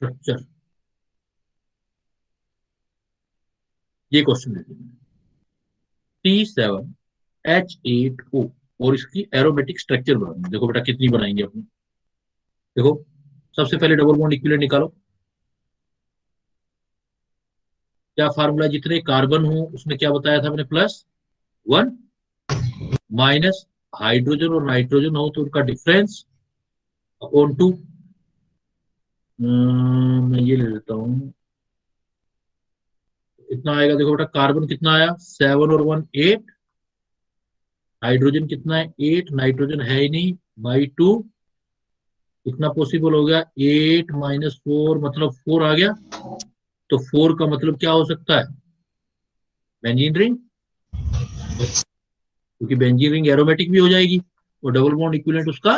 structure, ये क्वेश्चन है C7H8O और इसकी एरोमेटिक स्ट्रक्चर बनाना। देखो बेटा कितनी बनाएंगे अपनी, देखो सबसे पहले डबल बॉन्ड इक्विवेलेंट निकालो। क्या फार्मूला, जितने कार्बन हो उसमें क्या बताया था मैंने, +1 माइनस हाइड्रोजन और नाइट्रोजन हो तो उनका डिफरेंस अपॉन 2। मैं ये ले लेता हूं, इतना आएगा। देखो बेटा कार्बन कितना आया, 7 और 1 8, हाइड्रोजन कितना है 8, नाइट्रोजन है ही नहीं, बाई 2 कितना पॉसिबल हो गया, 8 माइनस 4 मतलब 4 आ गया। तो 4 का मतलब क्या हो सकता है, बेंजीन रिंग, क्योंकि बेंजीन रिंग एरोमेटिक भी हो जाएगी और डबल बॉन्ड इक्विवेलेंट उसका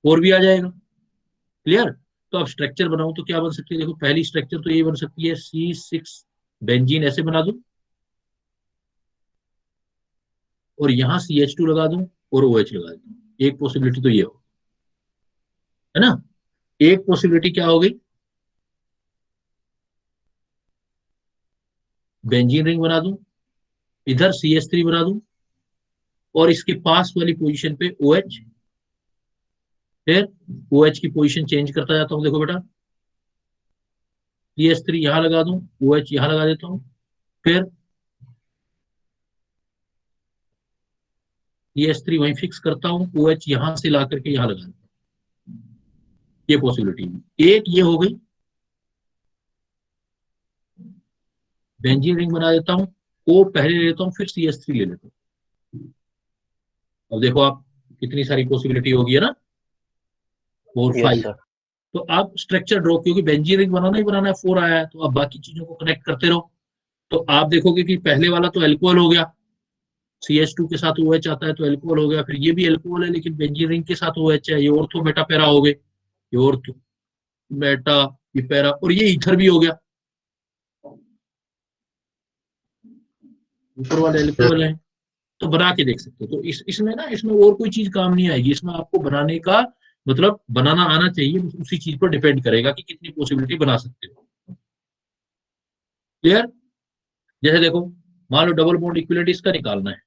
4 भी आ जाएगा। क्लियर। तो अब स्ट्रक्चर बनाऊं तो क्या बन सकती है, देखो पहली स्ट्रक्चर तो ये बन सकती है C6 बेंजीन, ऐसे बना दूं और यहां CH2 लगा दूं और OH लगा दूं। एक पॉसिबिलिटी तो ये हो, है ना। एक पॉसिबिलिटी क्या हो गई, बेंजीन रिंग बना दूं, इधर CH3 बना दूं और इसके पास वाली पोजीशन पे OH, फिर OH की पोजीशन चेंज करता जाता हूं। देखो बेटा CH3 यहां लगा दूं, OH यहां लगा देता हूं, फिर CH3 वहीं फिक्स करता हूं, OH यहां से ला करके यहां लगा देता हूं। ये पॉसिबिलिटी एक ये हो गई, बेंजीन रिंग बना देता हूं, O पहले ले लेता हूं फिर CH3 ले लेता हूं। अब देखो आप कितनी सारी पॉसिबिलिटी होगी, है ना, 4 यस 5। सर। तो आप स्ट्रक्चर ड्रॉ, क्योंकि बेंजीन रिंग बनाना ही बनाना है, 4 आया है तो आप बाकी चीजों को कनेक्ट करते रहो। तो आप देखोगे कि पहले वाला तो एल्कोहल हो गया, CH2 के साथ OH आता है तो एल्कोहल हो गया, फिर ये भी एल्कोहल है लेकिन बेंजीन रिंग के साथ OH है, ये ऑर्थो मेटा पैरा हो गए, ये ऑर्थो मेटा ये पैरा, और ये ईथर भी हो गया, ऊपर वाले एल्कोहल है। तो बना के देख सकते हो। तो इसमें ना, इसमें और कोई चीज काम नहीं आएगी, इसमें आपको बनाने का मतलब बनाना आना चाहिए, उसी चीज पर डिपेंड करेगा कि कितनी पॉसिबिलिटी बना सकते हो। क्लियर। जैसे देखो मान लो डबल बॉन्ड इक्विवेलेंट इसका निकालना है,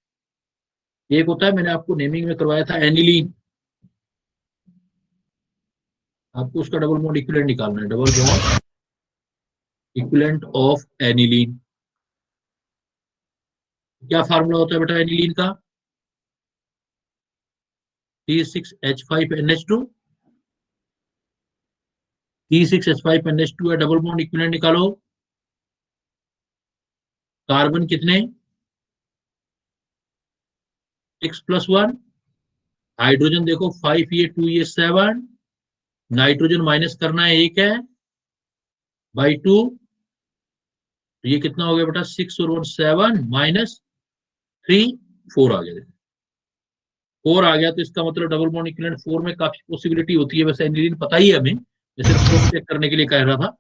एक होता है, मैंने आपको नेमिंग में करवाया था एनिलीन, आपको उसका डबल बॉन्ड इक्विवेलेंट निकालना है, double bond equivalent of aniline. क्या फार्मूला होता है बेटा एनिलीन का, C6H5NH2, C6H5NH2 है, डबल बॉन्ड इक्विवेलेंट निकालो। कार्बन कितने, 6+1, हाइड्रोजन देखो 5 ये 2 ये 7, नाइट्रोजन माइनस करना है, 1 है बाई 2, तो ये कितना हो गया बेटा 6 और 1 7 माइनस 3 4 आ गया। 4 आ गया तो इसका मतलब डबल बॉन्ड इक्विवेलेंट 4 में काफी पॉसिबिलिटी होती है, वैसे एनिलीन पता ही है हमें, जैसे क्रॉस चेक करने के लिए कह रहा था।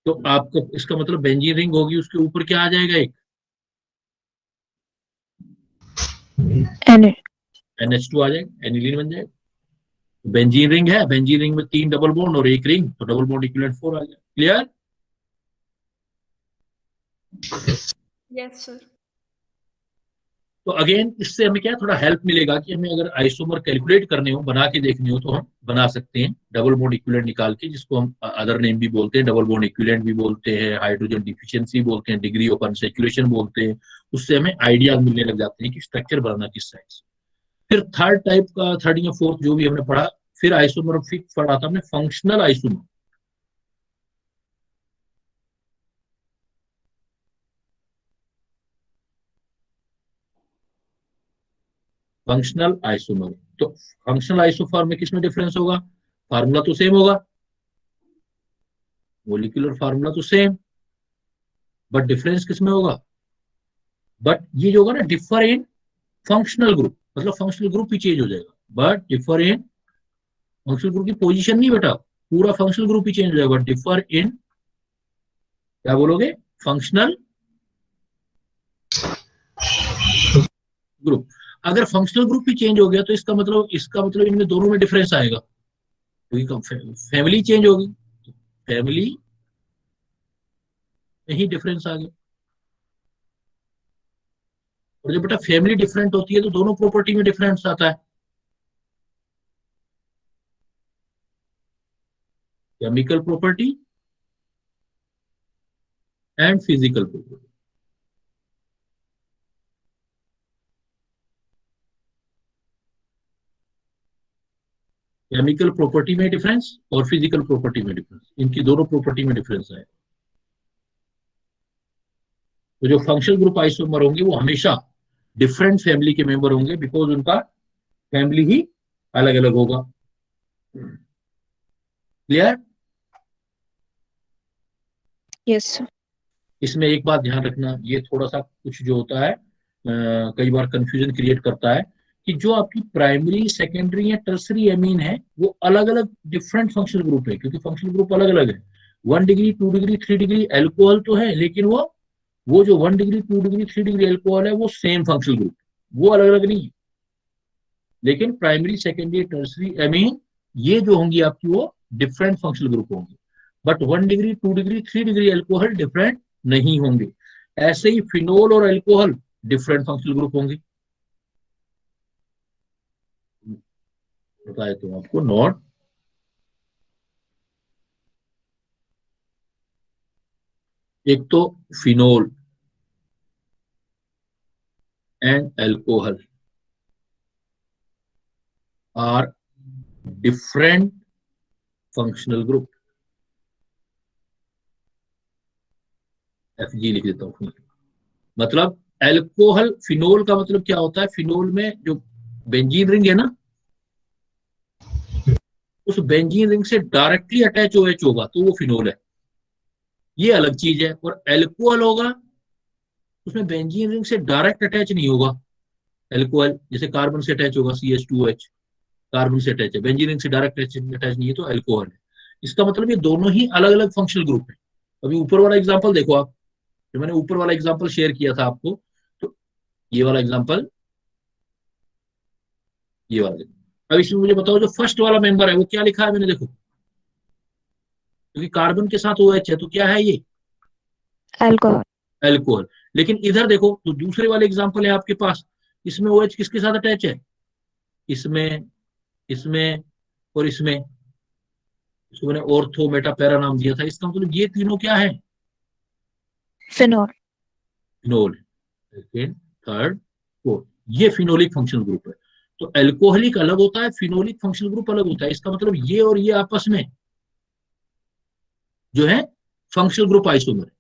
तो आपको इसका मतलब बेंजीन रिंग होगी, उसके ऊपर क्या आ जाएगा, एक NH2 आ जाएगा, एनिलीन बन जाएगा। बेंजीन रिंग है, बेंजीन रिंग में 3 डबल बॉन्ड और 1 रिंग, तो डबल बॉन्ड इक्विवेलेंट 4 आ जाएगा। क्लियर। Yes, sir. तो अगेन इससे हमें क्या थोड़ा हेल्प मिलेगा कि हमें अगर आइसोमर कैलकुलेट करने हो, बना के देखने हो, तो हम बना सकते हैं डबल बॉन्ड इक्विवेलेंट निकाल के, जिसको हम अदर नेम भी बोलते हैं, डबल बॉन्ड इक्विवेलेंट भी बोलते हैं, हाइड्रोजन डिफिशियंसी बोलते हैं, डिग्री ऑफ अनसैचुरेशन बोलते हैं। उससे हमें आइडिया मिलने लग जाते हैं कि स्ट्रक्चर बनाना किस साइड से। फिर थर्ड टाइप का, थर्ड या फोर्थ जो भी हमने पढ़ा, फिर आइसोमर पढ़ा था हमने फंक्शनल आइसोमर। फंक्शनल आइसोमर, तो फंक्शनल आइसोफॉर में किसमें डिफरेंस होगा, फार्मूला तो सेम होगा, मोलिकुलर फार्मूला तो सेम, बट डिफरेंस किसमें होगा, बट ये जो होगा ना डिफर इन फंक्शनल ग्रुप, मतलब फंक्शनल ग्रुप ही चेंज हो जाएगा, but differ in functional group की पोजीशन नहीं बेटा, पूरा फंक्शनल ग्रुप ही चेंज हो जाएगा, डिफर इन क्या बोलोगे, फंक्शनल ग्रुप। अगर फंक्शनल ग्रुप भी चेंज हो गया तो इसका मतलब इनमें दोनों में डिफरेंस आएगा, क्योंकि फैमिली चेंज होगी, फैमिली में ही डिफरेंस आ गया। और जब बेटा फैमिली डिफरेंट होती है तो दोनों प्रॉपर्टी में डिफरेंस आता है, chemical property and physical property. Chemical property में डिफरेंस और फिजिकल प्रॉपर्टी में डिफरेंस, इनकी दोनों प्रॉपर्टी में डिफरेंस है। तो जो फंक्शनल ग्रुप आइसोमर होंगे वो हमेशा डिफरेंट फैमिली के मेंबर होंगे, बिकॉज उनका फैमिली ही अलग अलग होगा। क्लियर? Yes sir. इसमें एक बात ध्यान रखना, ये थोड़ा सा कुछ जो होता है कई बार कंफ्यूजन क्रिएट करता है कि जो आपकी प्राइमरी, सेकेंडरी या टर्सरी एमीन है वो अलग अलग डिफरेंट फंक्शनल ग्रुप है, क्योंकि फंक्शनल ग्रुप अलग अलग है। 1 डिग्री 2 डिग्री 3 डिग्री एल्कोहल तो है, लेकिन वो जो 1 डिग्री 2 डिग्री 3 डिग्री एल्कोहल है वो सेम फंक्शनल ग्रुप, वो अलग अलग नहीं है। लेकिन प्राइमरी, सेकेंडरी, टर्सरी एमीन ये जो होंगी आपकी वो डिफरेंट फंक्शनल ग्रुप होंगे, but 1 degree 2 degree 3 degree alcohol different नहीं होंगे। ऐसे ही फिनोल और एल्कोहल डिफरेंट फंक्शनल ग्रुप होंगे। बताए तो आपको नॉट। एक तो phenol and alcohol are different functional group. FG लिख देता हूं। मतलब एल्कोहल, फिनोल का मतलब क्या होता है, फिनोल में जो बेंजीन रिंग है ना, उस बेंजीन रिंग से डायरेक्टली अटैच OH होगा तो वो फिनोल है, ये अलग चीज है। और एल्कोहल होगा उसमें बेंजीन रिंग से डायरेक्ट अटैच नहीं होगा। एल्कोहल जैसे कार्बन से अटैच होगा CH2OH, कार्बन से अटैच है, बेंजीन रिंग से डायरेक्ट अटैच नहीं है, तो अल्कोहल है। इसका मतलब ये दोनों ही अलग अलग फंक्शनल ग्रुप है। अभी ऊपर वाला एग्जांपल देखो आप, जो मैंने ऊपर वाला एग्जांपल शेयर किया था आपको, तो ये वाला एग्जांपल, ये वाला देखो। अब इसमें मुझे बताओ जो फर्स्ट वाला मेंबर है वो क्या लिखा है मैंने, देखो, क्योंकि कार्बन के साथ OH है तो क्या है ये, अल्कोहल। एल्कोहल। लेकिन इधर देखो तो दूसरे वाले एग्जांपल है आपके पास, इसमें OH किसके साथ अटैच है, इसमें, इसमें और इसमें। इसको मैंने ऑर्थो मेटा पैरा नाम दिया था, इसका मतलब ये तीनों क्या है, phenol. Phenol. Second, third, fourth, ये फिनोलिक फंक्शनल ग्रुप है। तो एल्कोहलिक अलग होता है, फिनोलिक फंक्शनल ग्रुप अलग होता है। इसका मतलब ये और ये आपस में जो है फंक्शनल ग्रुप आइसोमर है,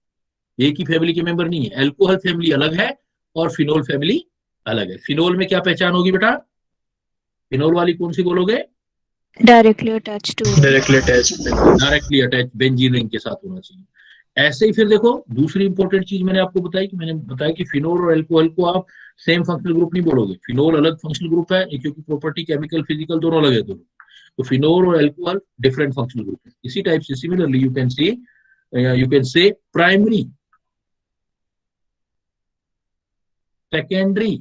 एक ही फैमिली के मेंबर नहीं है। एल्कोहल फैमिली अलग है और फिनोल फैमिली अलग है। फिनोल में क्या पहचान होगी बेटा, फिनोल वाली कौन सी बोलोगे, directly attach to. Directly attached. Directly attach benzene ring के साथ होना चाहिए। ऐसे ही फिर देखो दूसरी इंपॉर्टेंट चीज मैंने आपको बताई कि मैंने बताया कि फिनोल और एल्कोहल को आप सेम फंक्शनल ग्रुप नहीं बोलोगे। फिनोल अलग फंक्शनल ग्रुप है क्योंकि प्रॉपर्टी केमिकल फिजिकल दोनों अलग है दोनों। तो फिनोल और एल्कोहल डिफरेंट फंक्शनल ग्रुप है। इसी टाइप से similarly you can say primary, secondary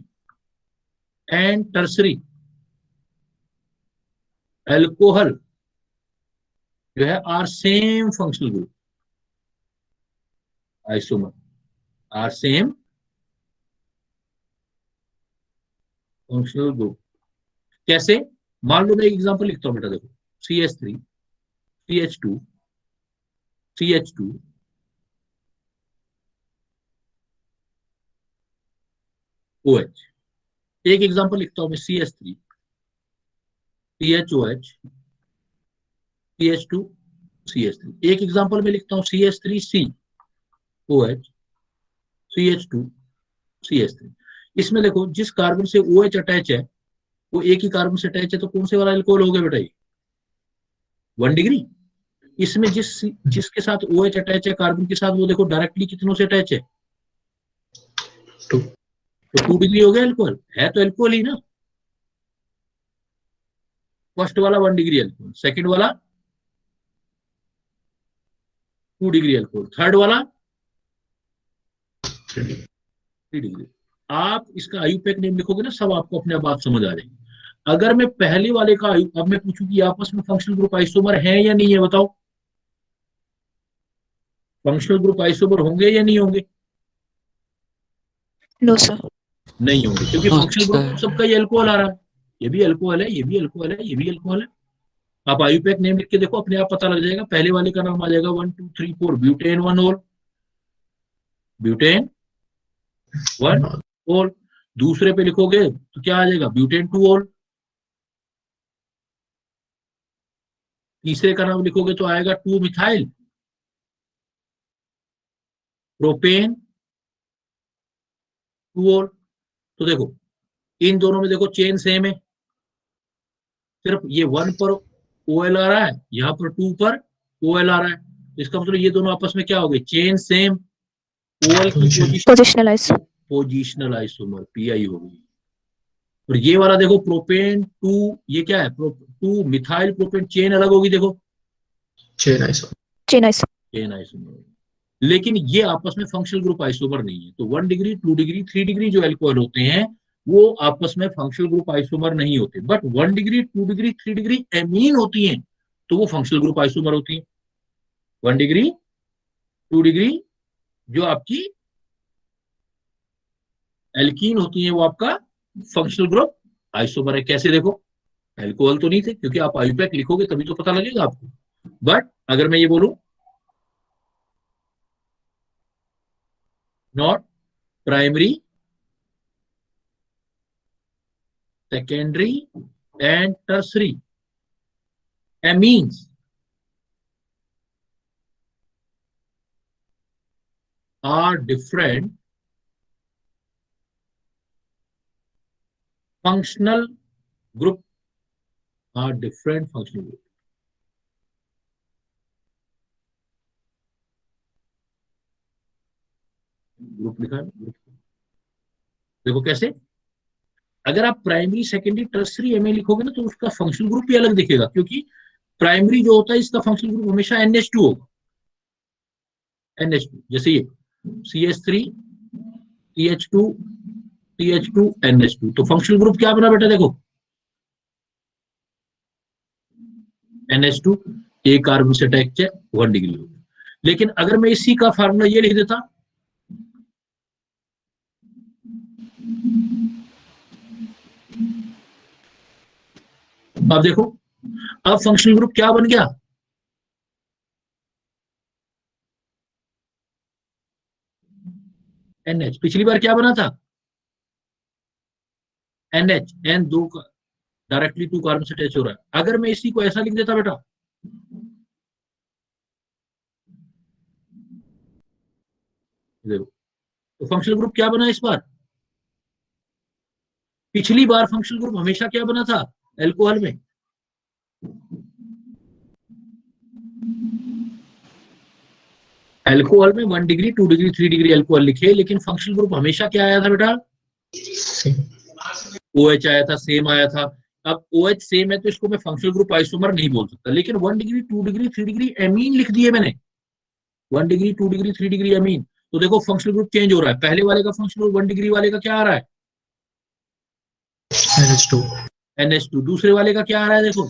and tertiary alcohol जो है are same functional group isomer, are same functional group. कैसे, मान लो मैं एक एग्जांपल लिखता हूं बेटा, देखो CH3 CH2 CH2 OH। एक एग्जांपल लिखता हूं मैं CH3 CHOH CH2 CH3। एक एग्जांपल में लिखता हूं CH3 COH CH2 CH3। इसमें देखो जिस कार्बन से OH अटैच है वो एक ही कार्बन से अटैच है, तो कौन से वाला अल्कोहल हो गया बेटा ये, 1 डिग्री। इसमें जिसके साथ OH अटैच है कार्बन के साथ, वो देखो डायरेक्टली कितनों से अटैच है, 2. तो 2 डिग्री हो गया अल्कोहल, है तो अल्कोहल ही ना। फर्स्ट वाला 1 डिग्री अल्कोहल, सेकंड वाला 2 डिग्री अल्कोहल, थर्ड वाला 3 डिग्री। आप इसका आयुपैक नेम लिखोगे ना, सब आपको अपने बात समझ आ जाएगी। अगर मैं पहले वाले का अब मैं पूछूं कि आपस में फंक्शनल ग्रुप आइसोमर है या नहीं है, बताओ। फंक्शनल ग्रुप आइसोमर होंगे या नहीं होंगे? No sir. नहीं होंगे, क्योंकि फंक्शनल अच्छा। ग्रुप सबका ये अल्कोहल आ रहा है। ये भी अल्कोहल है, ये भी अल्कोहल है, ये भी अल्कोहल है। आप आयुपैक नेम लिख के देखो, अपने आप पता लग जाएगा। पहले वाले का नाम आ जाएगा 1 2 3 4 ब्यूटेन 1 ओल, ब्यूटेन 1 ओल। दूसरे पे लिखोगे तो क्या आ जाएगा, ब्यूटेन 2 ओल। तीसरे का नाम लिखोगे तो आएगा 2 मिथाइल प्रोपेन 2 ओल। तो देखो, इन दोनों में देखो चेन सेम है, सिर्फ ये 1 पर ओएल आ रहा है, यहाँ पर 2 पर ओएल आ रहा है। तो इसका मतलब ये दोनों आपस में क्या हो गए, चेन सेम, ओएल की positional iso. Positional isomer, pi हो गई। और ये वाला देखो प्रोपेन 2, ये क्या है, 2 मिथाइल प्रोपेन, चेन अलग होगी देखो, chain iso. Chain iso. Chain isomer. लेकिन ये आपस में फंक्शनल ग्रुप आइसोमर नहीं है। तो 1 डिग्री 2 डिग्री 3 डिग्री जो एल्कोहल होते हैं वो आपस में फंक्शनल ग्रुप आइसोमर नहीं होते, but 1 degree 2 degree 3 degree amine होती हैं, तो वो फंक्शनल ग्रुप आइसोमर होती है। 1 डिग्री 2 डिग्री जो आपकी एल्कीन होती है वो आपका फंक्शनल ग्रुप आइसोमर है। कैसे देखो, एल्कोहल तो नहीं थे, क्योंकि आप आयुपैक लिखोगे तभी तो पता लगेगा आपको। बट अगर मैं ये बोलूं not primary secondary and tertiary amines are different functional group, are different functional group। Group लिखा है, ग्रुप देखो कैसे। अगर आप प्राइमरी सेकेंडरी टर्सरी एमए लिखोगे ना तो उसका फंक्शनल ग्रुप भी अलग दिखेगा, क्योंकि प्राइमरी जो होता है इसका फंक्शनल ग्रुप हमेशा NH2 होगा। NH2 जैसे ये CH3 CH2 CH2 NH2, तो फंक्शनल ग्रुप क्या बना बेटा, देखो NH2, एक कार्बन से अटैच है, 1 डिग्री हो गया। लेकिन अगर मैं इसी का फार्मूला ये लिख देता, अब देखो, अब फंक्शनल ग्रुप क्या बन गया, NH। पिछली बार क्या बना था, NH, N दो का डायरेक्टली 2 कार्बन से अटैच हो रहा है। अगर मैं इसी को ऐसा लिख देता बेटा, देखो, तो फंक्शनल ग्रुप क्या बना इस बार। पिछली बार फंक्शनल ग्रुप हमेशा क्या बना था एल्कोहल में, एल्कोहल में 1 डिग्री 2 डिग्री 3 डिग्री एल्कोहल लिखे, लेकिन फंक्शनल ग्रुप हमेशा क्या आया था बेटा, OH आया था, सेम आया था। अब OH सेम है तो इसको मैं फंक्शनल ग्रुप आइसोमर नहीं बोल सकता, लेकिन 1 डिग्री 2 डिग्री 3 डिग्री एमीन लिख दिए मैंने, 1 डिग्री 2 डिग्री 3 डिग्री एमीन। तो देखो फंक्शनल ग्रुप चेंज हो रहा है, पहले वाले का फंक्शनल ग्रुप 1 डिग्री वाले का क्या आ रहा है, NH2। NH2। दूसरे वाले का क्या आ रहा है, देखो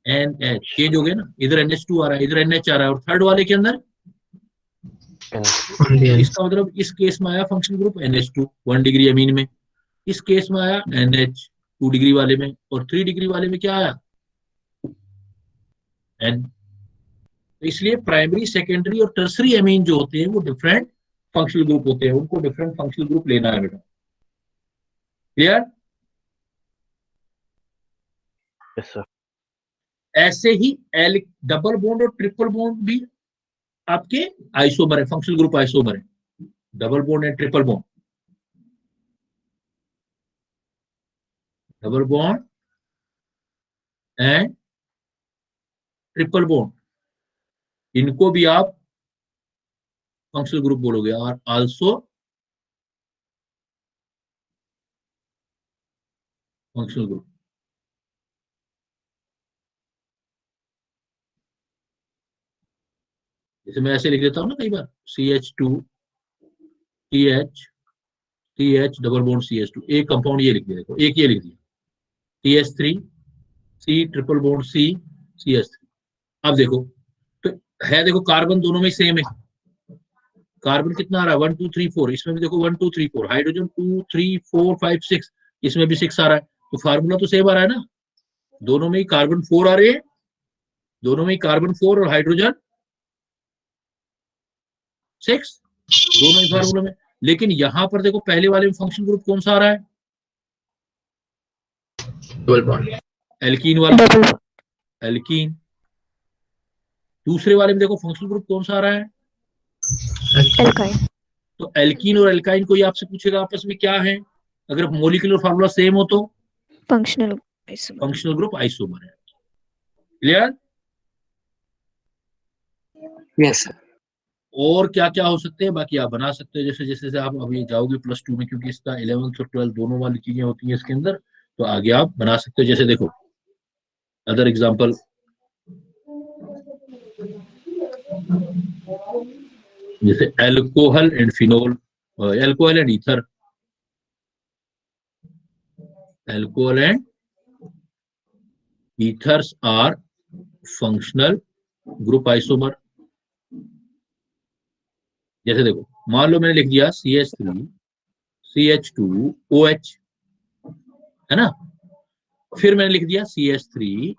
NH, चेंज हो गया ना, इधर NH2 आ रहा है, इधर NH आ रहा है, और थर्ड वाले के अंदर Only N। इसका मतलब इस केस में आया functional group NH2 1 degree amine में, इस केस में आया NH 2 डिग्री वाले में, और 3 डिग्री वाले में क्या आया N। तो इसलिए प्राइमरी सेकेंडरी और टर्सरी अमीन जो होते हैं वो डिफरेंट फंक्शनल ग्रुप होते हैं, उनको डिफरेंट फंक्शनल ग्रुप लेना है बेटा। क्लियर। Yes sir. ऐसे ही एल डबल बॉन्ड और ट्रिपल बॉन्ड भी आपके आइसोमर है, फंक्शनल ग्रुप आइसोमर है, double bond and triple bond, double bond and triple bond, इनको भी आप फंक्शनल ग्रुप बोलोगे, और आल्सो फंक्शनल ग्रुप। जैसे मैं ऐसे लिख देता हूँ ना कई बार, CH2 TH double bond CH2, एक कंपाउंड ये लिख दिया, देखो एक ये लिख दिया TH3 C triple bond C CH3। अब देखो तो है, देखो कार्बन दोनों में सेम है, कार्बन कितना आ रहा है 1 2 3 4, इसमें भी देखो 1 2 3 4, हाइड्रोजन 2 3 4 5 6, इसमें भी 6 आ रहा है, तो फार्मूला तो सेम आ रहा है ना, दोनों में ही कार्बन 4 आ रहे हैं, दोनों में ही कार्बन 4 और हाइड्रोजन 6, दोनों ही फार्मूला में। लेकिन यहां पर देखो पहले वाले में फंक्शन ग्रुप कौन सा आ रहा है, डबल बॉन्ड, एल्कीन वाला, डबल बॉन्ड, एल्कीन। दूसरे वाले में देखो फंक्शनल ग्रुप कौन सा आ रहा है, एल्काइन, तो एल्कीन और एल्काइन कोई आपसे पूछेगा आपस में क्या है, अगर मॉलिक्यूलर फार्मूला सेम हो तो functional isomer, functional group isomer है। क्लियर? Yes sir. और क्या क्या हो सकते हैं बाकी आप बना सकते हैं, जैसे जैसे आप अभी जाओगे +2 में, क्योंकि इसका 11th और 12th दोनों वाली चीजें होती हैं इसके अंदर, तो आगे आप बना सकते हो। जैसे देखो अदर एग्जांपल, जैसे alcohol and phenol, alcohol and ether, alcohol and ethers are functional group isomer. जैसे देखो मान लो मैंने लिख दिया CH3 CH2OH, है ना, फिर मैंने लिख दिया CH3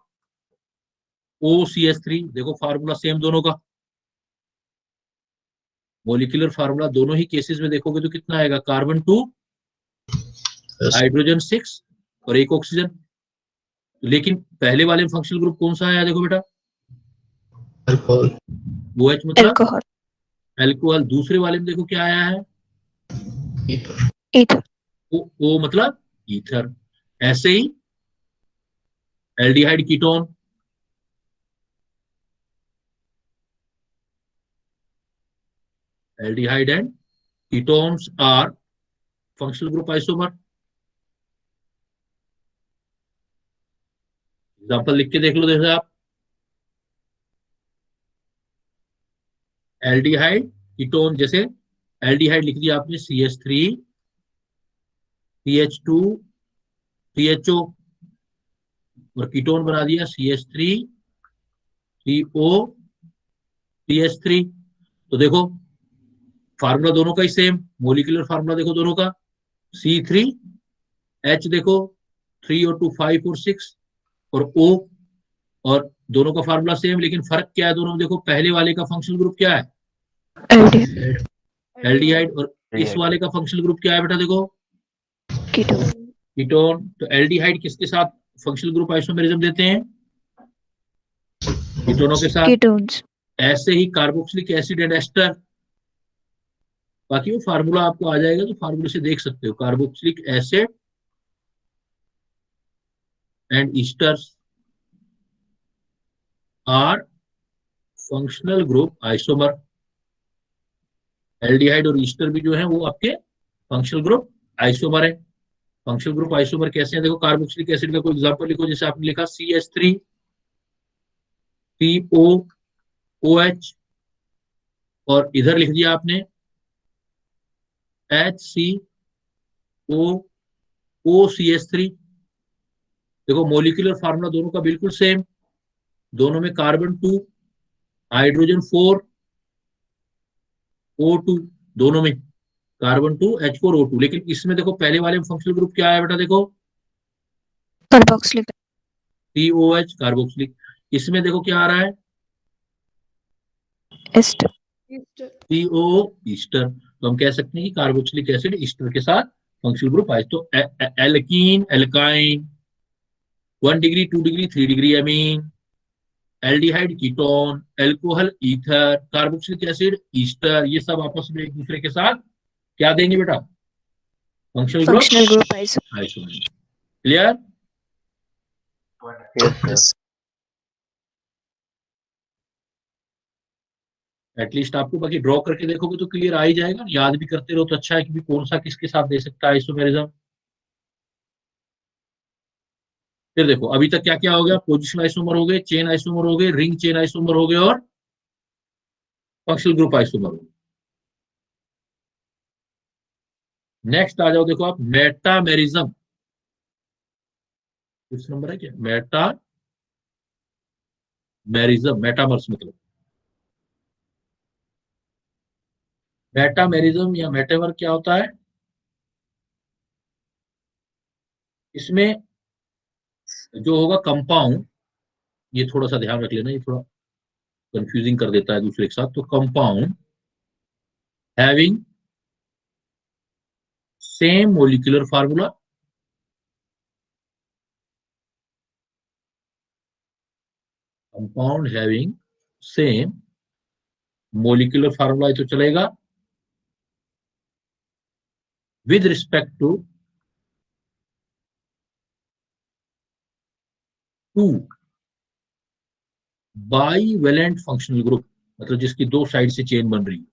OCH3, देखो फार्मूला सेम दोनों का, मॉलिक्यूलर फार्मूला दोनों ही केसेस में देखोगे तो कितना आएगा, कार्बन 2 हाइड्रोजन 6 और एक ऑक्सीजन। लेकिन पहले वाले में फंक्शनल ग्रुप कौन सा आया, देखो बेटा अल्कोहल, OH मतलब एल्कोहल, अल्कोहल। दूसरे वाले में देखो क्या आया है, ईथर, ईथर, O मतलब ईथर। ऐसे ही aldehyde ketone, aldehyde and ketones are functional group isomer. Example लिख के देख लो, जैसे आप एल्डिहाइड कीटोन, जैसे एल्डिहाइड लिख दिया आपने CH3 CH2 CHO, और कीटोन बना दिया CH3 CO CH3। तो देखो फार्मूला दोनों का ही सेम, मोलिकुलर फार्मूला देखो दोनों का, C3H देखो 3 और 2 5 और 6 और O, और दोनों का फार्मूला सेम, लेकिन फर्क क्या है दोनों में, देखो पहले वाले का फंक्शनल ग्रुप क्या है, एल्डिहाइड, एल्डिहाइड, और इस वाले का फंक्शनल ग्रुप क्या है बेटा, देखो कीटोन, कीटोन। तो एल्डिहाइड किसके साथ फंक्शनल ग्रुप आइसोमेरिज्म देते हैं, कीटोनों के साथ। कीटोन्स, ऐसे ही कार्बोक्सिलिक एसिड एंड एस्टर, बाकी वो फार्मूला आपको आ जाएगा तो फार्मूले से देख सकते हो, carboxylic acid and esters are functional group isomer. Aldehyde और ईस्टर भी जो है वो आपके फंक्शनल ग्रुप आइसोमर है। फंक्शनल ग्रुप आइसोमर कैसे हैं, देखो कार्बोक्सिलिक एसिड का कोई एग्जांपल लिखो, जैसे आपने लिखा CH3 COOH, और इधर लिख दिया आपने HCOOCH3। देखो मॉलिक्यूलर फार्मूला दोनों का बिल्कुल सेम, दोनों में कार्बन 2 हाइड्रोजन 4 O2, दोनों में कार्बन 2 H4O2। लेकिन इसमें देखो पहले वाले में फंक्शनल ग्रुप क्या है बेटा, देखो कार्बोक्सिलिक, COH कार्बोक्सिलिक। इसमें देखो क्या आ रहा है, एस्टर, CO ईस्टर। तो हम कह सकते हैं कि कार्बोक्सिलिक एसिड ईस्टर के साथ फंक्शनल ग्रुप आए। तो alkene alkyne 1 degree 2 degree 3 degree amine, aldehyde ketone, alcohol ether, carboxylic acid Easter, ये सब आपस में एक दूसरे के साथ क्या देंगे बेटा, functional group isomer. Isomer. Clear? Yes sir. At least आपको बाकी ड्रॉ करके देखोगे तो क्लियर आ ही जाएगा, याद भी करते रहो तो अच्छा है कि कौन सा किसके साथ दे सकता है आइसोमेरिज्म। फिर देखो अभी तक क्या क्या हो गया, पोजिशन आइसोमर हो गए, चेन आइसोमर हो गए, रिंग चेन आइसोमर हो गए, और फंक्शनल ग्रुप आइसोमर हो गए। नेक्स्ट आ जाओ, देखो आप मेटामेरिज्म, किस नंबर है क्या, मेटामेरिज्म, मेटामर्स मतलब मेटामेरिज्म या मेटावर क्या होता है। इसमें जो होगा कंपाउंड, ये थोड़ा सा ध्यान रख लेना, ये थोड़ा कंफ्यूजिंग कर देता है दूसरे के साथ। तो compound having same molecular formula, compound having same molecular formula तो चलेगा, with respect to two bivalent functional group, मतलब जिसकी दो साइड से चेन बन रही है,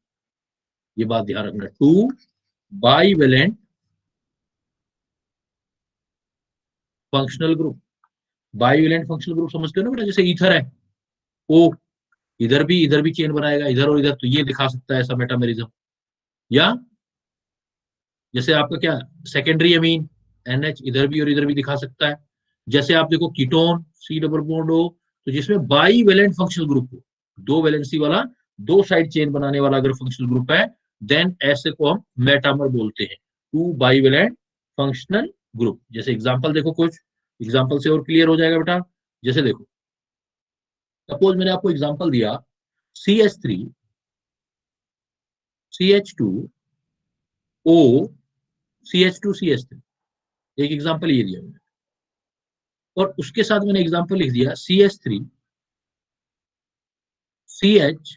ये बात ध्यान रखना, two bivalent functional group. Bivalent functional group समझते हो ना बेटा, जैसे ईथर है, ओ इधर भी चेन बनाएगा, इधर और इधर, तो ये दिखा सकता है ऐसा मेटामेरिज्म। या जैसे आपका क्या सेकेंडरी अमीन NH इधर भी और इधर भी दिखा सकता है। जैसे आप देखो कीटोन C डबल बॉन्ड हो, तो जिसमें बाई वैलेंट फंक्शनल ग्रुप हो, दो वैलेंसी वाला, दो साइड चेन बनाने वाला अगर फंक्शनल ग्रुप है, देन ऐसे को हम मेटामर बोलते हैं, two bivalent functional group. जैसे एग्जांपल देखो, कुछ एग्जांपल से और क्लियर हो जाएगा बेटा। जैसे देखो, सपोज मैंने आपको एग्जांपल दिया CH3 CH2 O CH2 CH3, एक एग्जांपल ये दिया मैंने, और उसके साथ मैंने एग्जांपल लिख दिया CH3 CH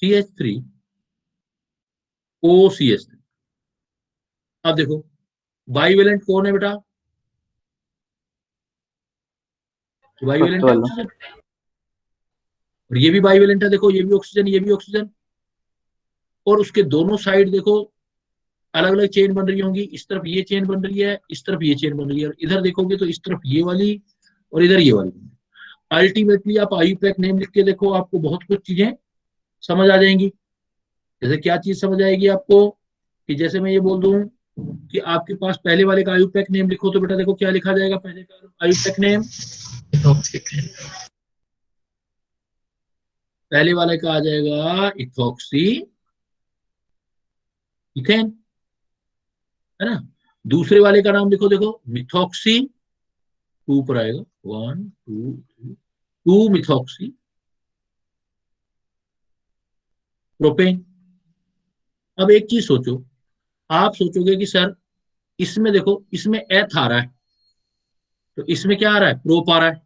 CH3 OCH3। अब देखो बाईवेलेंट कौन है बेटा, बाईवेलेंट है ऑक्सीजन, और ये भी बाईवेलेंट है, देखो ये भी ऑक्सीजन, ये भी ऑक्सीजन, और उसके दोनों साइड देखो अलग अलग चेन बन रही होंगी, इस तरफ ये चेन बन रही है, इस तरफ ये चेन बन रही है, और इधर देखोगे तो इस तरफ ये वाली और इधर ये वाली। अल्टीमेटली आप आईयूपैक नेम लिख के देखो, आपको बहुत कुछ चीजें समझ आ जाएंगी। जैसे क्या चीज समझ आएगी आपको, कि जैसे मैं ये बोल दूं कि आपके पास पहले वाले का आईयूपैक नेम लिखो, तो बेटा देखो क्या लिखा जाएगा पहले का आईयूपैक नेम, पहले वाले का आ जाएगा इथॉक्सी इथेन, है ना। दूसरे वाले का नाम लिखो, देखो मिथॉक्सी, टू पर आएगा, 1 2 3, 2 मिथॉक्सी प्रोपेन। अब एक चीज सोचो, आप सोचोगे कि सर इसमें देखो, इसमें एथ आ रहा है, तो इसमें क्या आ रहा है, प्रोप आ रहा है,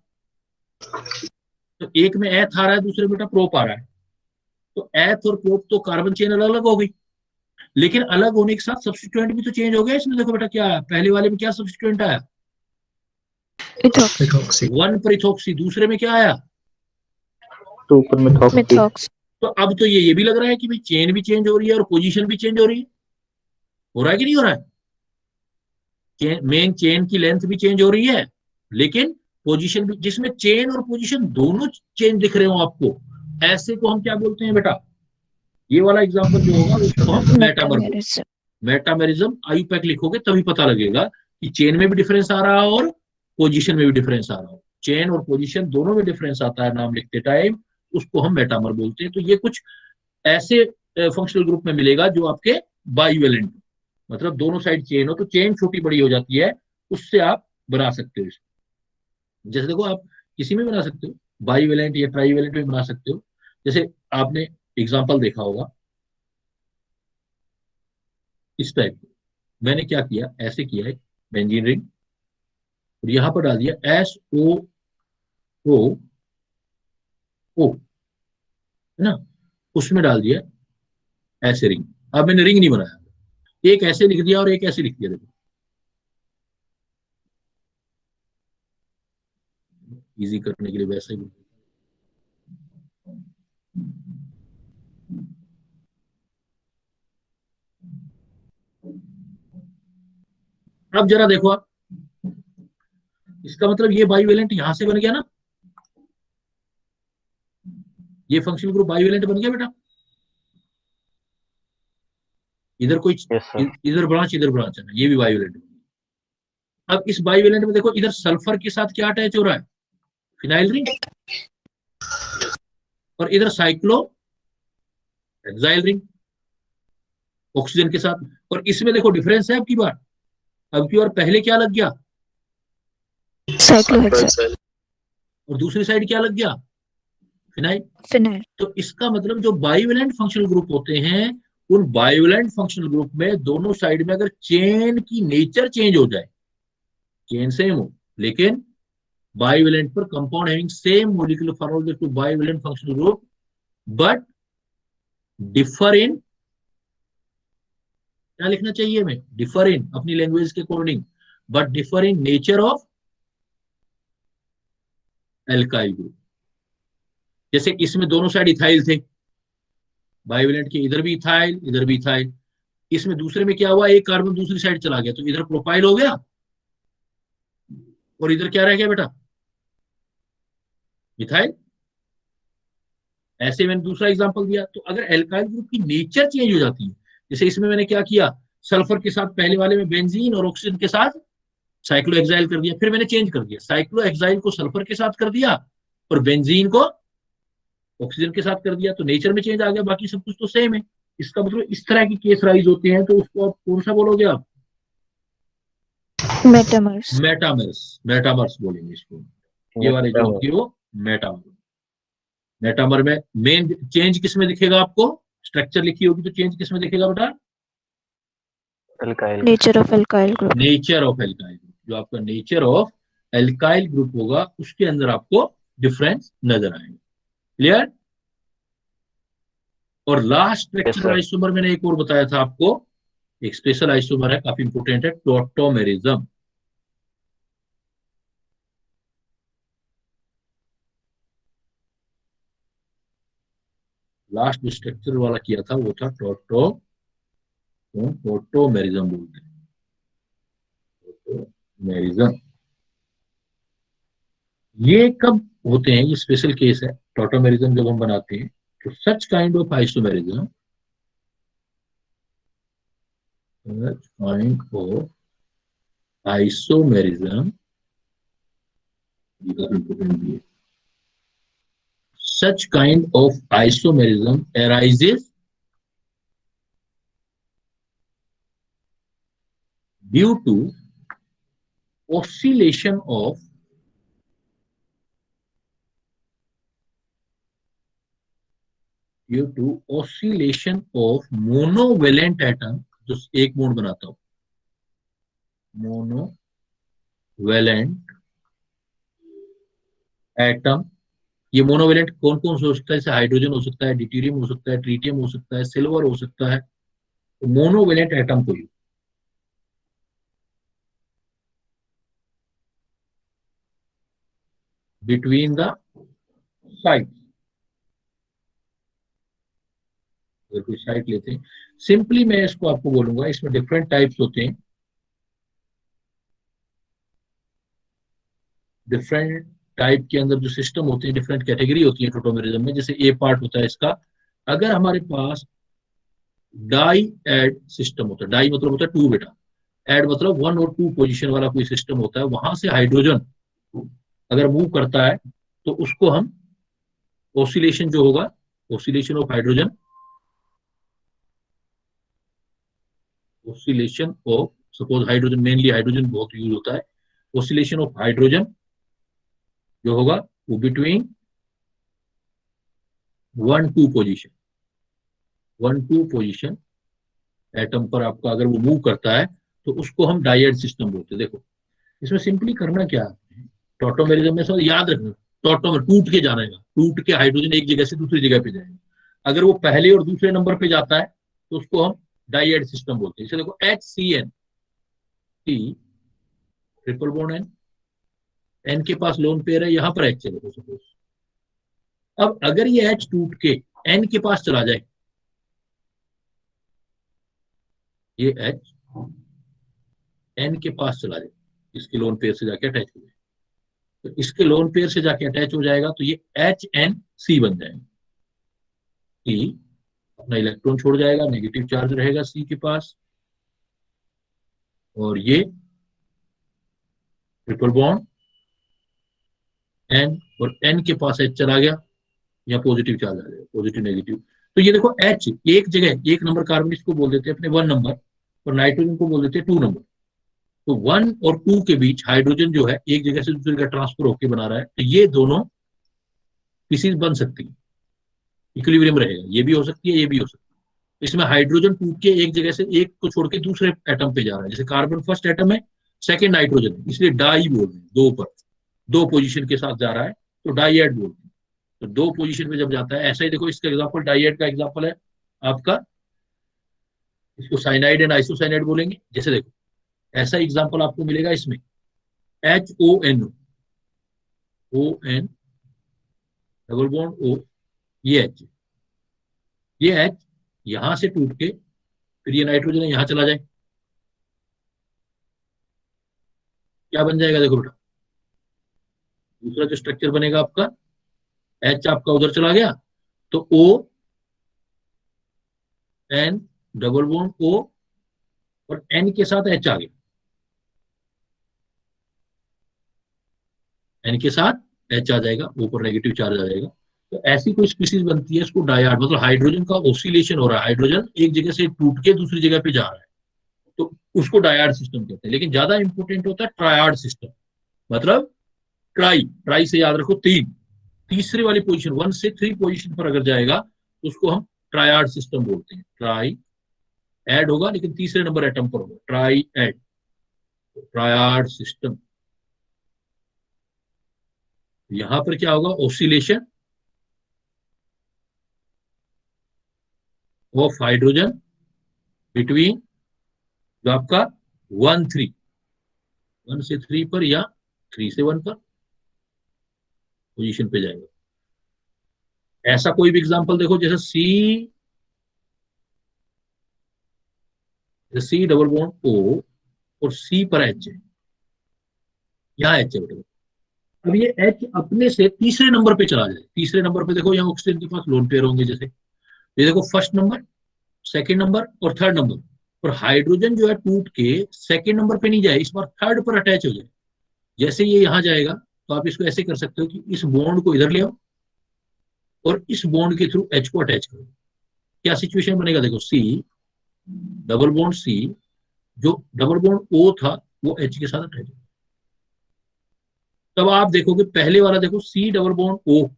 तो एक में एथ आ रहा है, दूसरे में बेटा प्रोप आ रहा है, तो एथ और प्रोप तो कार्बन चेन अलग अलग हो गई, लेकिन अलग होने के साथ सब्स्टिट्यूएंट भी तो चेंज हो गया इसमें। देखो बेटा क्या आया, पहले वाले में क्या सब्स्टिट्यूएंट आया, इथॉक्सी। 1 पर इथॉक्सी, दूसरे में क्या आया, 2 पर मिथॉक्सी। मिथॉक्सी। तो अब तो ये भी लग रहा है कि भाई चेन भी चेंज हो रही है और पोजीशन भी चेंज हो रही है, हो रहा है कि नहीं हो रहा है, मेन चेन की लेंथ भी चेंज हो रही है, लेकिन पोजीशन भी, जिसमें चेन और पोजीशन दोनों चेंज दिख रहे हो आपको, ऐसे को हम क्या बोलते हैं बेटा, ये वाला एग्जांपल जो होगा उसको हम मेटामर बोलते हैं। मेटामेरिज्म आईयूपैक लिखोगे तभी पता लगेगा कि चेन में भी डिफरेंस आ रहा है और पोजीशन में भी डिफरेंस आ रहा हो, चेन और पोजीशन दोनों में डिफरेंस आता है नाम लिखते टाइम, उसको हम मेटामर बोलते हैं। तो ये कुछ ऐसे फंक्शनल ग्रुप में मिलेगा जो आपके बाईवेलेंट, मतलब दोनों साइड चेन हो, तो चेन छोटी बड़ी हो जाती है, उससे आप बना सकते हो इसको। जैसे देखो आप किसी में बना सकते हो, बाईवेलेंट या ट्राईवेलेंट में बना सकते हो। जैसे आपने एग्जाम्पल देखा होगा इस टाइप, मैंने क्या किया, ऐसे किया है बेंजीन रिंग, और यहां पर डाल दिया SOO, है ना, उसमें डाल दिया ऐसे रिंग। अब मैंने रिंग नहीं बनाया, एक ऐसे लिख दिया और एक ऐसे लिख दिया, देखो इजी करने के लिए वैसे ही। अब जरा देखो आप, इसका मतलब ये बाईवेलेंट यहां से बन गया ना, ये फंक्शनल ग्रुप बाईवेलेंट बन गया बेटा। इधर कोई यस सर। इधर ब्रांच है ना, ये भी बाइवेलेंट। अब इस बाइवेलेंट में देखो इधर सल्फर के साथ क्या अटैच हो रहा है, फिनाइल रिंग, और इधर साइक्लो हेक्साइल रिंग ऑक्सीजन के साथ। और इसमें देखो डिफरेंस है अब की बार पहले क्या लग गया, साइक्लोहेक्साइल। और दूसरी साइड क्या लग गया, फिनाइल। फिनाइल। तो इसका मतलब जो बाइवेलेंट फंक्शनल ग्रुप होते हैं, उन बाइवेलेंट फंक्शनल ग्रुप में दोनों साइड में अगर चेन की नेचर चेंज हो जाए, चेन सेम हो लेकिन बाइवेलेंट पर compound having same molecular formula two bivalent functional group but differ in, क्या लिखना चाहिए हमें, डिफर इन अपनी लैंग्वेज के according, but differ in nature of alkyl group. जैसे इसमें दोनों साइड इथाइल थे, बाइवेलेंट के इधर भी इथाइल इधर भी इथाइल। इसमें दूसरे में क्या हुआ, एक कार्बन दूसरी साइड चला गया तो इधर प्रोपाइल हो गया और इधर क्या रह गया बेटा, मिथाइल। ऐसे मैंने दूसरा एग्जांपल दिया। तो अगर एल्काइल ग्रुप की नेचर चेंज हो जाती है, जैसे इसमें मैंने क्या किया, सल्फर के साथ पहले वाले में बेंजीन और ऑक्सीजन के साथ साइक्लोहेक्साइल कर दिया, फिर मैंने चेंज कर दिया, साइक्लोहेक्साइल को सल्फर के साथ कर दिया और बेंजीन को ऑक्सीजन के साथ कर दिया, तो नेचर में चेंज आ गया, बाकी सब कुछ तो सेम है। इसका मतलब इस तरह की केस राइज होते हैं, तो उसको आप कौन सा बोलोगे आप, मेटामर्स। मेटामर्स बोलेंगे इसको। ये वाले जो होती है वो मेटामर। मेटामर में मेन चेंज किस में दिखेगा आपको, स्ट्रक्चर लिखी होगी तो चेंज किस में दिखेगा बेटा, alkyl. Nature of alkyl group. Nature of alkyl group. जो आपका नेचर ऑफ एल्काइल ग्रुप होगा उसके अंदर आपको डिफरेंस नजर आएगा। क्लियर। और लास्ट स्ट्रक्चरल आइसोमर मैंने एक और बताया था आपको, एक स्पेशल आइसोमर है, काफी इंपोर्टेंट है, टॉटोमेरिज्म। लास्ट स्ट्रक्चर वाला किया था वो था टॉटोमेरिज्म बोलते हैं, टॉटोमेरिज्म। ये कब होते हैं, ये स्पेशल केस है। टॉटोमेरिज्म जब हम बनाते हैं तो such kind of isomerism, such kind of isomerism, such kind of isomerism arises due to oscillation of monovalent atom, जो एक मोड बनाता हो, मोनोवेलेंट एटम। ये मोनोवेलेंट कौन कौन सा हो सकता है, जैसे हाइड्रोजन हो सकता है, ड्यूटेरियम हो सकता है, ट्रीटियम हो सकता है, सिल्वर हो सकता है। तो मोनोवेलेंट एटम कोई बिटवीन द साइट, अगर कोई साइट लेते हैं, सिंपली मैं इसको आपको बोलूंगा, इसमें डिफरेंट टाइप्स होते हैं, डिफरेंट टाइप के अंदर जो सिस्टम होते हैं, डिफरेंट कैटेगरी होती है टोटोमेरिज्म में। जैसे ए पार्ट होता है इसका, अगर हमारे पास डाई एड सिस्टम होता है, डाई मतलब होता है टू बेटा, एड मतलब 1 और 2 पोजीशन वाला कोई सिस्टम होता है, वहां से हाइड्रोजन अगर मूव करता है तो उसको हम ऑसिलेशन जो होगा, oscillation of hydrogen, oscillation of, suppose hydrogen, mainly hydrogen बहुत यूज होता है, ऑसिलेशन ऑफ हाइड्रोजन जो होगा वो बिटवीन 1-2 पोजीशन, 1-2 पोजीशन एटम पर आपका अगर वो मूव करता है तो उसको हम डाइएड सिस्टम बोलते हैं। देखो इसमें सिंपली करना क्या है, टॉटोमेरिज्म में सब याद रखना, टॉटो में टूट के जाना है, टूट के हाइड्रोजन एक जगह से दूसरी जगह पे जाएगा। अगर वो पहले और दूसरे नंबर पे जाता है तो उसको हम डाइएड सिस्टम बोलते हैं। जैसे देखो HCN, triple bond N, N के पास लोन पेयर है, यहां पर H चले सपोज। अब अगर ये H टूट के N के पास चला जाए, ये H N के पास चला जाए, इसके लोन पेयर से जाके अटैच हो जाए, तो इसके लोन पेयर से जाके अटैच हो जाएगा तो ये HNC बन जाएगा, अपना इलेक्ट्रॉन छोड़ जाएगा, नेगेटिव चार्ज रहेगा सी के पास, और ये ट्रिपल बॉन्ड एन, और एन के पास एच चला गया, या पॉजिटिव चार्ज आ जाएगा, पॉजिटिव नेगेटिव। तो ये देखो एच एक जगह, एक नंबर कार्बन इसको बोल देते हैं अपने 1 नंबर, और नाइट्रोजन को बोल देते हैं 2 नंबर। तो 1 और 2 के बीच हाइड्रोजन जो है एक जगह से दूसरी जगह ट्रांसफर होकर बना रहा है, तो ये दोनों स्पीशीज बन सकती है, इक्विलिब्रियम रहेगा, ये भी हो सकती है, ये भी हो सकती है। इसमें हाइड्रोजन टूट के एक जगह से एक को छोड़ के दूसरे एटम पे जा रहा है, जैसे कार्बन फर्स्ट एटम है, सेकेंड नाइट्रोजन है, इसलिए डाई बोल रहे हैं, दो पर, दो पोजीशन के साथ जा रहा है, तो डाइएड बोलते हैं। तो दो पोजीशन पे जब जाता है, ऐसा ही देखो इसका एग्जांपल, डाइएड का एग्जांपल है आपका, इसको साइनाइड एंड आइसोसाइनाइड बोलेंगे। जैसे देखो ऐसा एग्जांपल आपको मिलेगा इसमें, HONO, ON double bond O, ये H, ये H यहां से टूट के फिर ये नाइट्रोजन यहां चला जाए, क्या बन जाएगा देखो बेटा, दूसरा जो स्ट्रक्चर बनेगा आपका, H आपका उधर चला गया, तो ON डबल बॉन्ड O, और N के साथ H आ गया, N के साथ H आ जाएगा, ऊपर नेगेटिव चार्ज आ जाएगा। तो ऐसी कोई स्पीसीज बनती है, इसको डायड, मतलब हाइड्रोजन का ऑसिलेशन हो रहा है, हाइड्रोजन एक जगह से टूट के दूसरी जगह पे जा रहा है, तो उसको डायड सिस्टम कहते हैं। लेकिन ज्यादा इंपॉर्टेंट होता है ट्रायड सिस्टम, मतलब ट्राई, ट्राई से याद रखो 3, तीसरे वाली पोजीशन 1 से 3 पोजीशन पर अगर जाएगा तो उसको हम ट्रायड सिस्टम बोलते हैं। ट्राई एड होगा लेकिन तीसरे नंबर एटम पर होगा, ट्राई एड, ट्रायड सिस्टम। यहां पर क्या होगा, ऑसिलेशन ऑफ हाइड्रोजन बिटवीन जो आपका 1 से 3 पर, या 3 से 1 पर पोजीशन पे जाएगा। ऐसा कोई भी एग्जांपल देखो, जैसे सी डबल बॉन्ड O और C पर H है, यहाँ H है बेटा। अब ये H अपने से तीसरे नंबर पे चला जाए, तीसरे नंबर पे देखो यहाँ ऑक्सीजन के पास लोन पेयर होंगे, जैसे ये देखो फर्स्ट नंबर, सेकंड नंबर और थर्ड नंबर, और हाइड्रोजन जो है टूट के सेकंड नंबर पे नहीं जाए, इस बार थर्ड पर अटैच हो जाए। जैसे ये यहाँ जाएगा तो आप इसको ऐसे कर सकते हो कि इस बॉन्ड को इधर ले आओ और इस बॉन्ड के थ्रू H को अटैच करो। क्या सिचुएशन बनेगा देखो, C डबल बॉन्ड C, जो डबल बॉन्ड O था वो H के साथ अटैच हो, तब आप देखोगे पहले वाला देखो C double bond O,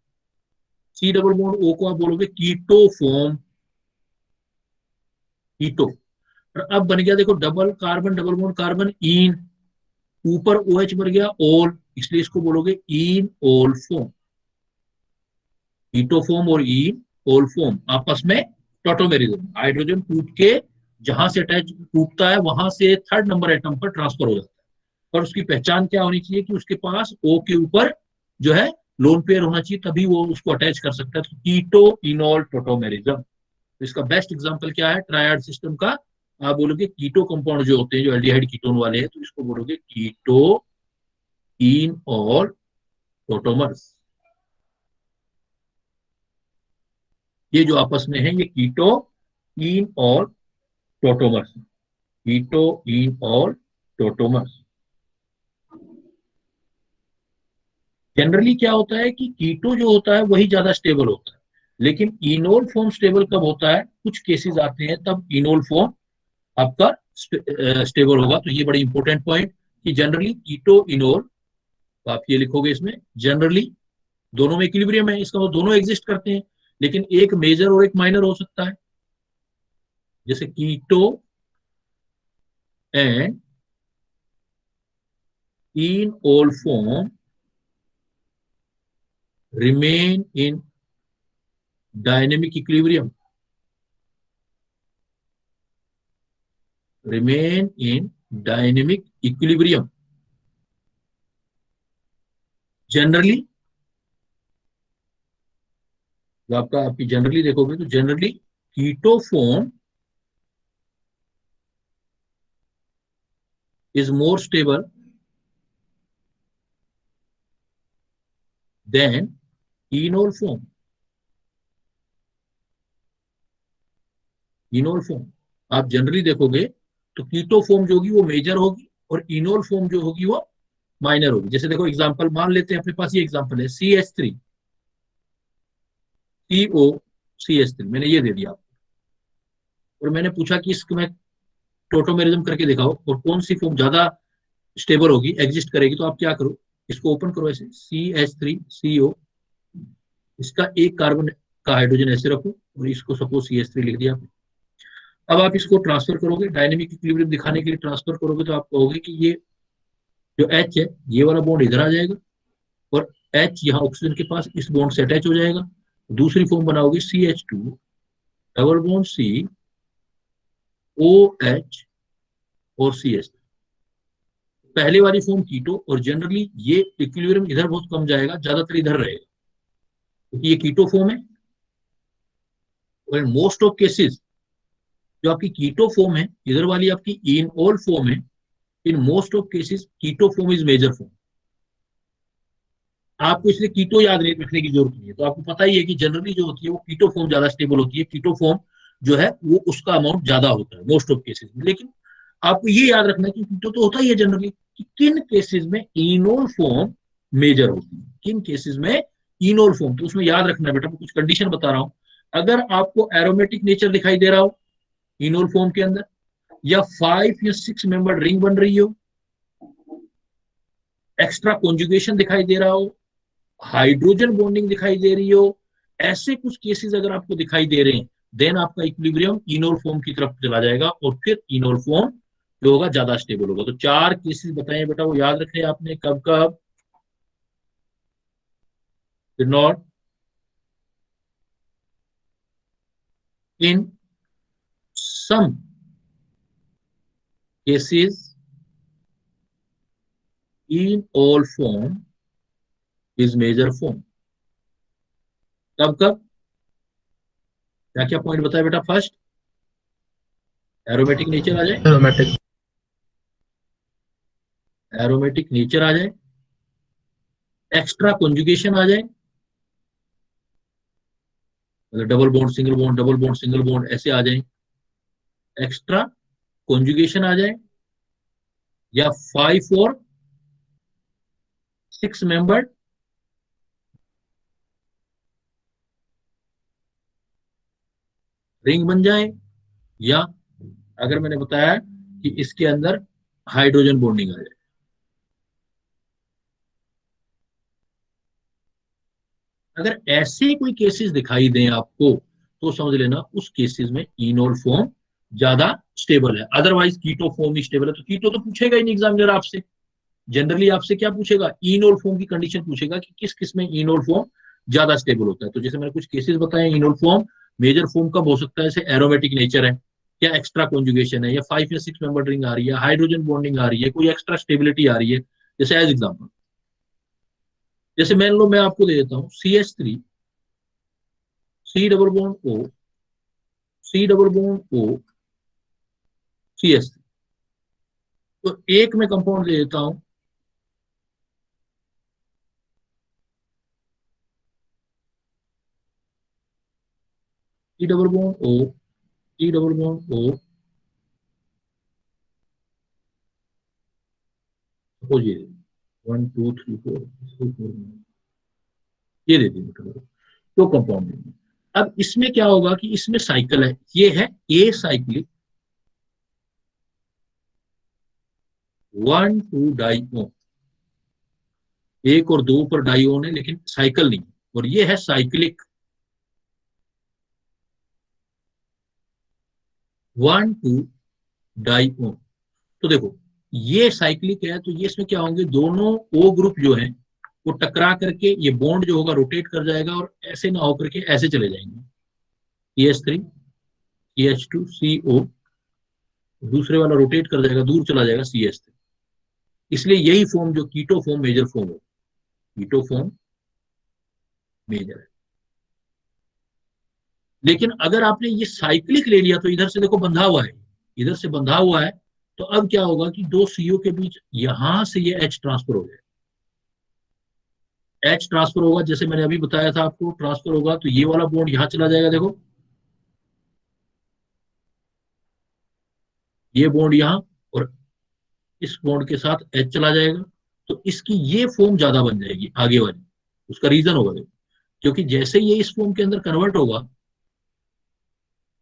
C double bond O को आप बोलोगे कीटो फॉर्म, कीटो। और अब बन गया देखो डबल बॉन्ड कार्बन इन, ऊपर OH बन गया ओल, इसलिए इसको बोलोगे इन ओल फॉर्म, कीटोफॉर्म और इन ओल फॉर्म आपस में टोटोमेरिज्म, हाइड्रोजन टूट के जहां से अटैच टूटता है वहां से थर्ड नंबर एटम पर ट्रांसफर हो जाता है। और उसकी पहचान क्या होनी चाहिए कि उसके पास O के ऊपर जो है लोन पेयर होना चाहिए, तभी वो उसको अटैच कर सकता है। तो कीटो इनोल टोटोमेरिज्म, तो इसका बेस्ट एग्जांपल क्या है ट्रायड सिस्टम का, आप बोलोगे कीटो कंपाउंड जो होते हैं जो एल्डिहाइड कीटोन वाले हैं, तो इसको बोलोगे कीटो इनोल टोटोमर्स। ये जो आपस में है ये कीटो इन और टोटोमर्स, कीटो इन और टोटोमर्स। जनरली क्या होता है कि कीटो जो होता है वही ज्यादा स्टेबल होता है, लेकिन इनोल फॉर्म स्टेबल कब होता है, कुछ केसेस आते हैं तब इनोल फॉर्म आपका स्टेबल होगा। तो ये बड़ी इंपॉर्टेंट पॉइंट कि जनरली कीटो इनोल, तो आप ये लिखोगे इसमें, जनरली दोनों में इक्विलिब्रियम है, इसका मतलब दोनों एग्जिस्ट करते हैं, लेकिन एक मेजर और एक माइनर हो सकता है। जैसे keto and enol form remain in dynamic equilibrium, remain in dynamic equilibrium generally. जो आपका आपकी जनरली देखोगे तो generally keto form is more stable than enol form, enol form आप जनरली देखोगे तो कीटो फॉर्म जो होगी वो मेजर होगी और इनोल फॉर्म जो होगी वो माइनर होगी। जैसे देखो एग्जांपल मान लेते हैं, अपने पास ये एग्जांपल है CH3 COCH3, मैंने ये दे दिया आपको और मैंने पूछा कि इसको मैं टोटोमेरिज्म करके दिखाओ और कौन सी फॉर्म ज्यादा स्टेबल होगी, एग्जिस्ट करेगी। तो आप क्या करो, इसको ओपन करो ऐसे CH3CO, इसका एक कार्बन का हाइड्रोजन ऐसे रखो और इसको सपोज CH3 लिख दिया। अब आप इसको ट्रांसफर करोगे, डायनेमिक इक्विलिब्रियम दिखाने के लिए ट्रांसफर करोगे, तो आप कहोगे कि ये जो H है ये वाला बॉन्ड इधर आ जाएगा और H यहाँ ऑक्सीजन के पास इस बॉन्ड से अटैच हो जाएगा। दूसरी फॉर्म बनाओगे CH2 double bond C OH और CH। पहले वाली फॉर्म कीटो, और जनरली ये इक्विलिब्रियम इधर बहुत कम जाएगा, ज्यादातर इधर रहेगा क्योंकि ये कीटो फॉर्म है। और मोस्ट ऑफ केसेस जो आपकी कीटो फॉर्म है, इधर वाली आपकी इनोल फॉर्म है, in most of cases keto form is major form. आपको इसलिए कीटो याद नहीं रखने की जरूरत नहीं है, तो आपको पता ही है कि जनरली जो होती है वो कीटो फॉर्म ज्यादा स्टेबल होती है, कीटो फॉर्म जो है वो उसका अमाउंट ज्यादा होता है मोस्ट ऑफ केसेस में। लेकिन आपको ये याद रखना है कि कीटो तो होता ही है जनरली, कि किन केसेस में इनोल फॉर्म मेजर होती है, किन केसेस में इनोल फॉर्म। तो उसमें याद रखना है बेटा, मैं कुछ कंडीशन बता रहा हूँ। अगर आपको एरोमेटिक नेचर दिखाई दे रहा हो इनोल फॉर्म के अंदर, या 5 या 6 मेंबर रिंग बन रही हो, एक्स्ट्रा कॉन्जुगेशन दिखाई दे रहा हो, हाइड्रोजन बॉन्डिंग दिखाई दे रही हो, ऐसे कुछ केसेस अगर आपको दिखाई दे रहे हैं, देन आपका इक्विलिब्रियम इनोल फॉर्म की तरफ चला जाएगा और फिर इनोल फॉर्म जो होगा ज्यादा स्टेबल होगा। तो 4 केसेस बताए बेटा, वो याद रखें आपने, कब कब। Not in some cases enol form is major form. कब कब क्या क्या पॉइंट बताए बेटा? फर्स्ट, एरोमेटिक नेचर आ जाए, aromatic, एरोमेटिक नेचर आ जाए, एक्स्ट्रा कॉन्जुगेशन आ जाए, double bond single bond, double bond single bond ऐसे आ जाए, एक्स्ट्रा कॉन्जुगेशन आ जाए, या 5 और 6 मेंबर रिंग बन जाए, या अगर मैंने बताया कि इसके अंदर हाइड्रोजन बॉन्डिंग आ जाए। अगर ऐसे कोई केसेस दिखाई दें आपको, तो समझ लेना उस केसेस में इनोल फॉर्म ज्यादा स्टेबल है। अदरवाइज कीटो फॉर्म ही स्टेबल है। तो कीटो तो पूछेगा ही नहीं एग्जामिनर आपसे, जनरली आपसे क्या पूछेगा, इनोल फॉर्म की कंडीशन पूछेगा कि किस किस में इनोल फॉर्म ज्यादा स्टेबल होता है। तो जैसे मैंने कुछ केसेस बताए, इनोल फॉर्म मेजर फॉर्म कब हो सकता है, जैसे एरोमेटिक नेचर है, या एक्स्ट्रा कॉन्जुगेशन है, या 5 या 6 मेंबर रिंग आ रही है, हाइड्रोजन बॉन्डिंग आ रही है, कोई एक्स्ट्रा स्टेबिलिटी आ रही है। जैसे एज एग्जाम्पल, जैसे मान लो मैं आपको दे देता हूँ CH3 C double bond O C double bond O CH3, तो एक में कंपाउंड दे देता हूँ C double bond O C double bond O, suppose ये 1 2 3 4 ये दे देंगे, तो कंपाउंड देंगे। अब इसमें क्या होगा कि इसमें साइकिल है, ये है ए साइक्लिक 1 2 डाइओन, 1 और 2 पर डाइओन है लेकिन साइकिल नहीं, और ये है साइक्लिक 1 2 डाइओन। तो देखो ये साइक्लिक है, तो ये इसमें क्या होंगे, दोनों ओ ग्रुप जो है वो टकरा करके ये बॉन्ड जो होगा रोटेट कर जाएगा और ऐसे ना होकर के ऐसे चले जाएंगे, CH3 CH2 CO, दूसरे वाला रोटेट कर जाएगा, दूर चला जाएगा CH3। इसलिए यही फॉर्म जो कीटो फॉर्म मेजर फॉर्म हो, कीटो फॉर्म मेजर है। लेकिन अगर आपने ये साइक्लिक ले लिया तो इधर से देखो बंधा हुआ है, इधर से बंधा हुआ है, तो अब क्या होगा कि दो CO के बीच यहां से ये H ट्रांसफर हो जाए, H ट्रांसफर होगा, जैसे मैंने अभी बताया था आपको ट्रांसफर होगा, तो ये वाला बॉन्ड यहां चला जाएगा, देखो ये बॉन्ड यहाँ, और इस बॉन्ड के साथ H चला जाएगा, तो इसकी ये फॉर्म ज्यादा बन जाएगी आगे वाली। उसका रीजन होगा देखो, क्योंकि जैसे ये इस फॉर्म के अंदर कन्वर्ट होगा,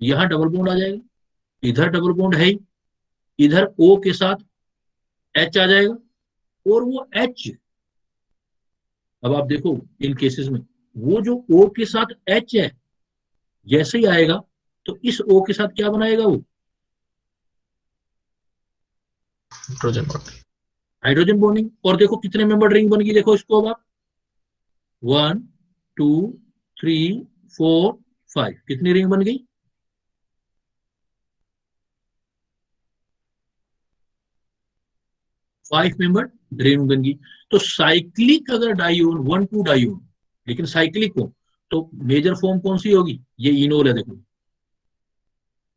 यहाँ डबल बॉन्ड आ जाएगा, इधर डबल बॉन्ड है ही, इधर O के साथ H आ जाएगा, और वो H, अब आप देखो इन केसेस में वो जो O के साथ H है जैसे ही आएगा तो इस O के साथ क्या बनाएगा वो, हाइड्रोजन बॉन्ड। Hydrogen bonding. और देखो कितने मेंबर रिंग बन गई, देखो इसको अब आप 1 2 3 4 5, कितनी रिंग बन गई, 5 मेंबर रिंग बन गई। तो साइक्लिक अगर डाइओन 1,2 डाइओन, लेकिन साइक्लिक हो तो मेजर फॉर्म कौन सी होगी, ये इनोल है, देखो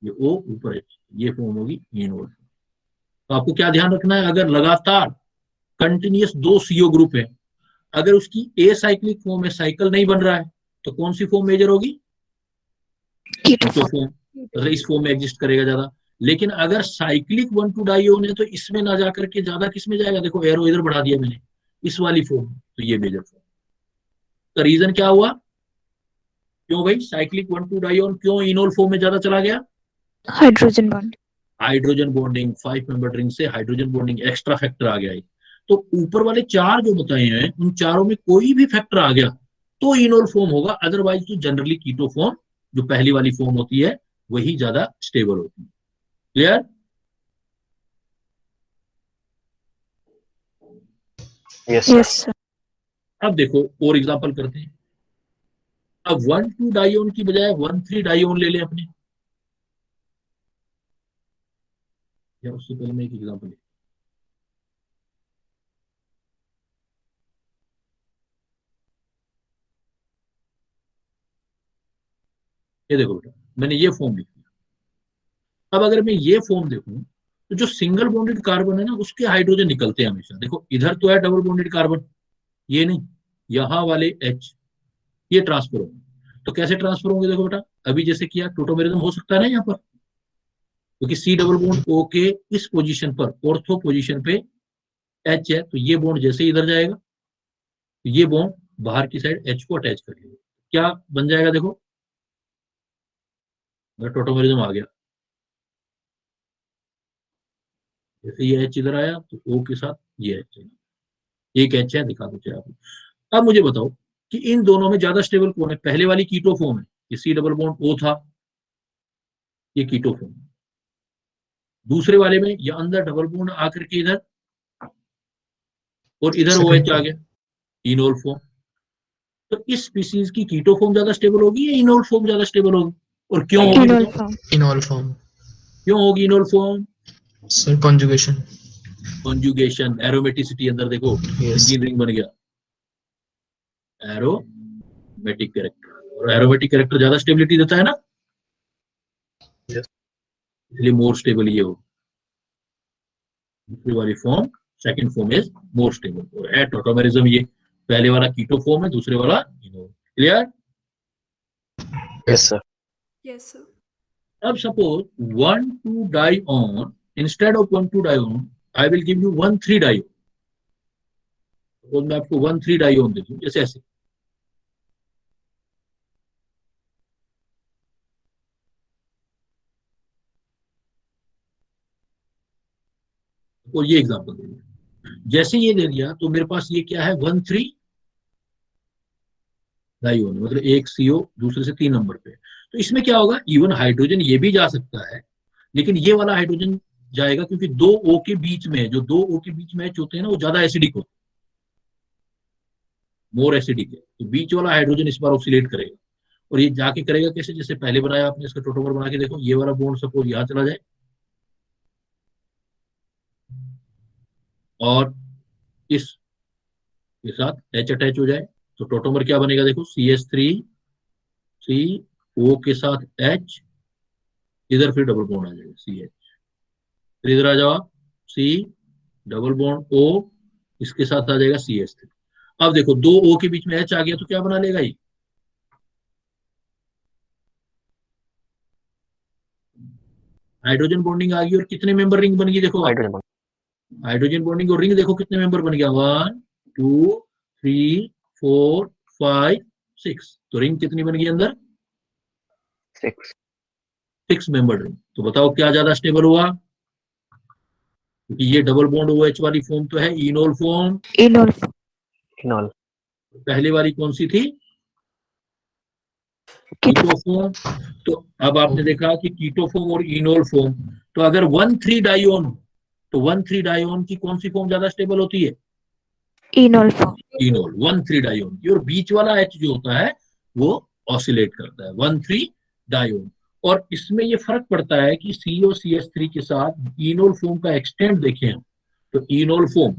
ये O ऊपर है, ये फॉर्म होगी इनोल। तो आपको क्या ध्यान रखना है, अगर लगातार कंटिन्यूस 2 CO ग्रुप है, अगर उसकी ए साइक्लिक फॉर्म में साइकिल नहीं बन रहा है तो कौन सी फॉर्म मेजर होगी, कीटो फॉर्म, इस फॉर्म में एग्जिस्ट करेगा ज्यादा। लेकिन अगर साइक्लिक 1,2 डाइओन है तो इसमें ना जाकर के ज्यादा किस में जाएगा, देखो एरो इधर बढ़ा दिया मैंने, इस वाली फॉर्म, तो ये मेजर फॉर्म। तो रीजन क्या हुआ, क्यों भाई साइक्लिक 1,2 डाइओन क्यों इनोल फॉर्म में ज्यादा चला गया, hydrogen bond. Hydrogen bonding, 5 member ring से हाइड्रोजन बॉन्डिंग एक्स्ट्रा फैक्टर आ गया है। तो ऊपर वाले 4 जो बताए हैं उन चारों में कोई भी फैक्टर आ गया तो इनोल फॉर्म होगा, अदरवाइज तो जनरली कीटो फॉर्म जो पहली वाली फॉर्म होती है वही ज्यादा स्टेबल होती है। क्लियर? Yes yes sir. अब देखो और एग्जांपल करते हैं। अब 1,2 डाइओन की बजाय 1,3 डाइओन ले लें अपने, या उससे पहले मैं एक एग्जांपल, ये देखो बेटा मैंने ये फॉर्म लिख दिया। अब अगर मैं ये फॉर्म देखूं तो जो सिंगल बॉन्डेड कार्बन है ना उसके हाइड्रोजन निकलते हैं हमेशा, देखो इधर तो है डबल बॉन्डेड कार्बन, ये नहीं, यहाँ वाले H ये ट्रांसफर होंगे। तो कैसे ट्रांसफर होंगे, देखो बेटा अभी जैसे किया टोटोमेरिज्म हो सकता है ना यहाँ पर, क्योंकि C डबल बॉन्ड O के इस पोजीशन पर, ऑर्थो पोजीशन पे H है, तो ये बॉन्ड जैसे इधर जाएगा तो ये बॉन्ड बाहर की साइड H को अटैच कर लेगा, क्या बन जाएगा, देखो टोटोमेरिज्म आ गया, जैसे ये H इधर आया तो O के साथ ये H है, एक H है, दिखा दो चाहे आप। अब मुझे बताओ कि इन दोनों में ज्यादा स्टेबल कौन है, पहले वाली कीटो फॉर्म है, ये C डबल बॉन्ड O था, ये कीटो फॉर्म, दूसरे वाले में ये अंदर डबल बॉन्ड आकर के इधर, और इधर सेकंड OH आ गया, इनोल फॉर्म। तो इस स्पीसीज की कीटो फॉर्म ज्यादा स्टेबल होगी या इनोल फॉर्म ज्यादा स्टेबल होगी, और क्यों होगी, इनोल बताओ फॉर्म। Enol form. क्यों होगी enol form, sir conjugation. Conjugation, aromaticity, अंदर देखो यस। बेंजीन रिंग बन गया, एरोमेटिक कैरेक्टर, और एरोमेटिक कैरेक्टर ज्यादा स्टेबिलिटी देता है ना, Yes. इसलिए मोर स्टेबल ये हो, दूसरी वाली form, second form is more stable, और है टोटोमेरिज्म, ये पहले वाला कीटो फॉर्म है, दूसरे वाला enol. Clear? Yes sir. Yes, sir. अब suppose 1,2 dione, instead of 1,2 dione I will give you 1,3 dione. Suppose मैं आपको 1,3 डाइऑन दे दूं, जैसे ऐसे, और ये एग्जांपल दे दिया, जैसे ये दे दिया तो मेरे पास ये क्या है, 1,3 डाइऑन, मतलब एक CO दूसरे से 3 नंबर पे। तो इसमें क्या होगा, इवन हाइड्रोजन ये भी जा सकता है, लेकिन ये वाला हाइड्रोजन जाएगा क्योंकि 2 O के बीच में, जो 2 O के बीच में H होते हैं ना वो ज्यादा एसिडिक होते हैं, मोर एसिडिक है, तो बीच वाला हाइड्रोजन इस बार ऑक्सीलेट करेगा। और ये जाके करेगा कैसे, जैसे पहले बनाया आपने, इसका टोटोमर बना के देखो, ये वाला बॉन्ड सपोज यहाँ चला जाए और इस के साथ H अटैच हो जाए, तो टोटोमर क्या बनेगा, देखो CH3 O के साथ H, इधर फिर डबल बॉन्ड आ जाएगा CH, फिर इधर आ जाओ C डबल बॉन्ड O, इसके साथ आ जाएगा CH3। अब देखो 2 O के बीच में H आ गया तो क्या बना लेगा ये, हाइड्रोजन बॉन्डिंग आ गई और कितने मेंबर रिंग बन गई देखो, हाइड्रोजन बॉन्ड हाइड्रोजन बॉन्डिंग और रिंग देखो कितने मेंबर बन गया, 1 2 3 4 5 6। तो रिंग कितनी बन गई अंदर, 6 6 मेंबर रिंग। तो बताओ क्या ज्यादा स्टेबल हुआ, क्योंकि ये डबल बॉन्ड OH वाली फॉर्म तो है इनोल फॉर्म। इनोल फिनॉल पहले वाली कौन सी थी, कीटो कीटोफॉर्म। तो अब आपने देखा कि कीटोफॉर्म और इनोल फॉर्म, तो अगर 1,3 डाइऑन, तो 1,3 डाइऑन की कौन सी फॉर्म ज्यादा स्टेबल होती है, इनोल फॉर्म इनोल 1,3 डाइऑन की। और बीच वाला H जो होता है वो ऑसिलेट करता है 1,3 डाइऑन। और इसमें ये फर्क पड़ता है कि COCH3 के साथ इनोल फॉर्म का एक्सटेंट देखें हम, तो enol form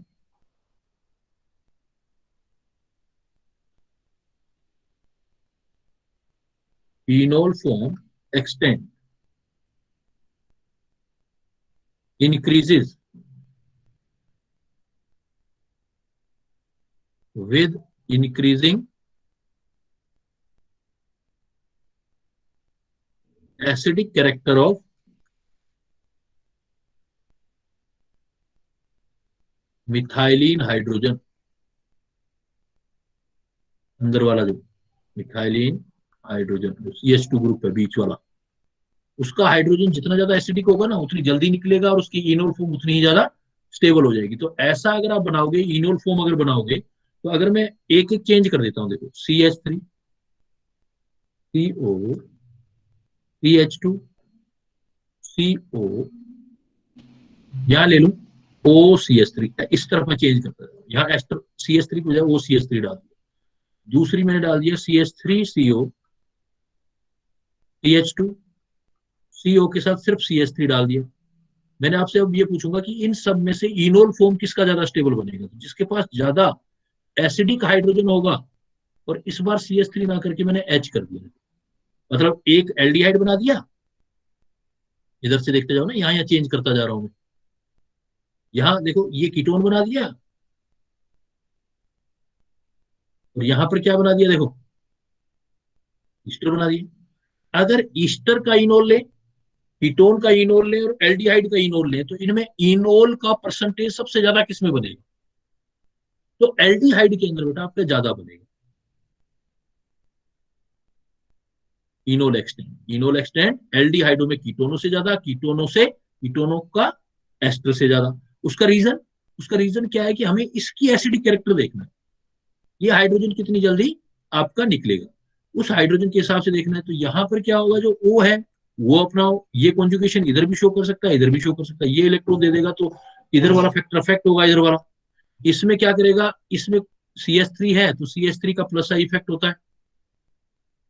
extent increases with increasing acidic character of methylene hydrogen. अंदर वाला जो मिथाइलिन हाइड्रोजन CH2 ग्रुप है बीच वाला, उसका हाइड्रोजन जितना ज्यादा एसिडिक होगा ना उतनी जल्दी निकलेगा और उसकी इनोल फॉर्म उतनी ही ज्यादा स्टेबल हो जाएगी। तो ऐसा अगर आप बनाओगे इनोल फॉर्म अगर बनाओगे, तो अगर मैं एक एक चेंज कर देता हूं, देखो CH3 CO CH2 CO, यहां ले लूं OCH3, इस तरफ मैं चेंज करता हूं, यहाँ एस्टर CH3 की बजाय OCH3 डाल दिया। दूसरी मैंने डाल दिया CH3 CO CH2 CO के साथ सिर्फ CH3 डाल दिया। मैंने आपसे अब ये पूछूंगा कि इन सब में से इनोल फॉर्म किसका ज्यादा स्टेबल बनेगा, तो जिसके पास ज्यादा एसिडिक हाइड्रोजन होगा। और इस बार CH3 ना करके मैंने H कर दिया, मतलब एक एल्डिहाइड बना दिया। इधर से देखते जाओ ना, यहाँ चेंज करता जा रहा हूं मैं। यहाँ देखो ये कीटोन बना दिया और यहाँ पर क्या बना दिया, देखो ईस्टर बना दिया। अगर ईस्टर का इनोल ले, कीटोन का इनोल ले और एल्डिहाइड का इनोल ले, तो इनमें इनोल का परसेंटेज सबसे ज्यादा किसमें बनेगा, तो एल्डिहाइड के अंदर बेटा आपका ज्यादा बनेगा। इनोल एक्सटेंट एल्डिहाइडो में कीटोनों से ज्यादा, कीटोनों का एस्टर से ज्यादा। उसका रीजन क्या है कि हमें इसकी एसिडिक कैरेक्टर देखना है, ये हाइड्रोजन कितनी जल्दी आपका निकलेगा, उस हाइड्रोजन के हिसाब से देखना है। तो यहाँ पर क्या होगा, जो O है वो अपना ये कॉन्जुगेशन इधर भी शो कर सकता है, इधर भी शो कर सकता है। ये इलेक्ट्रॉन दे देगा तो इधर वाला फैक्टर अफेक्ट होगा इधर वाला। इसमें क्या करेगा, इसमें CH3 है तो CH3 का प्लस आई इफेक्ट होता है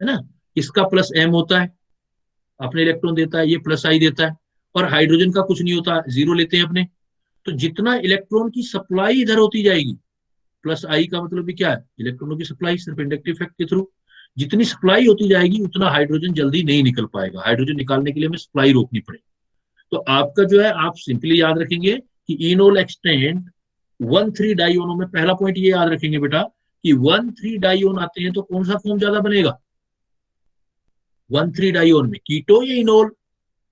ना, इसका प्लस M होता है, अपने इलेक्ट्रॉन देता है, ये प्लस आई देता है। और हाइड्रोजन का कुछ नहीं होता, जीरो लेते हैं अपने। तो जितना इलेक्ट्रॉन की सप्लाई इधर होती जाएगी, प्लस आई का मतलब भी क्या है, इलेक्ट्रॉनों की सप्लाई सिर्फ इंडक्टिव इफेक्ट के थ्रू, जितनी सप्लाई होती जाएगी उतना हाइड्रोजन जल्दी नहीं निकल पाएगा। हाइड्रोजन निकालने के लिए हमें सप्लाई रोकनी पड़ेगी। तो आपका जो है, आप सिंपली याद रखेंगे कि इनोल एक्सटेंट 1,3 डाइओनों में पहला पॉइंट ये याद रखेंगे बेटा कि 1,3 डाइओन आते हैं तो कौन सा फॉर्म ज्यादा बनेगा, 1,3 डाइओन में कीटो या इनोल,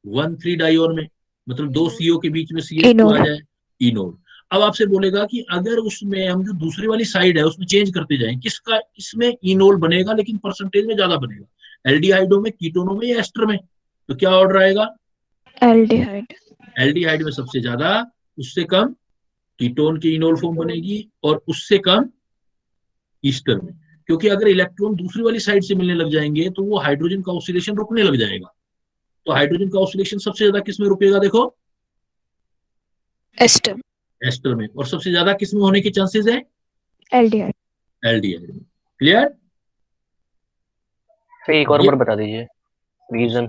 1,3 डाइओन में मतलब दो CO के बीच में CH2 आ इनोल जाए, इनोल। अब आपसे बोलेगा कि अगर उसमें हम जो दूसरी वाली साइड है उसमें चेंज करते जाएं, किसका इसमें इनोल बनेगा लेकिन परसेंटेज में ज्यादा बनेगा, एल्डिहाइडो में, कीटोनों में या एस्टर में, तो क्या ऑर्डर आएगा, एल्डिहाइड एल्डिहाइड में सबसे ज्यादा, उससे कम कीटोन की इनोल फॉर्म बनेगी और उससे कम ईस्टर में। क्योंकि अगर इलेक्ट्रॉन दूसरी वाली साइड से मिलने लग जाएंगे तो वो हाइड्रोजन का ऑक्सीडेशन रुकने लग जाएगा। तो हाइड्रोजन का ऑक्सीडेशन सबसे ज्यादा किस में रुकेगा, देखो एस्टर एस्टर में। और सबसे ज्यादा किस में होने के चांसेस है, एल्डिहाइड एल्डिहाइड में। क्लियर। सर एक और ये बार बता दीजिए रीजन।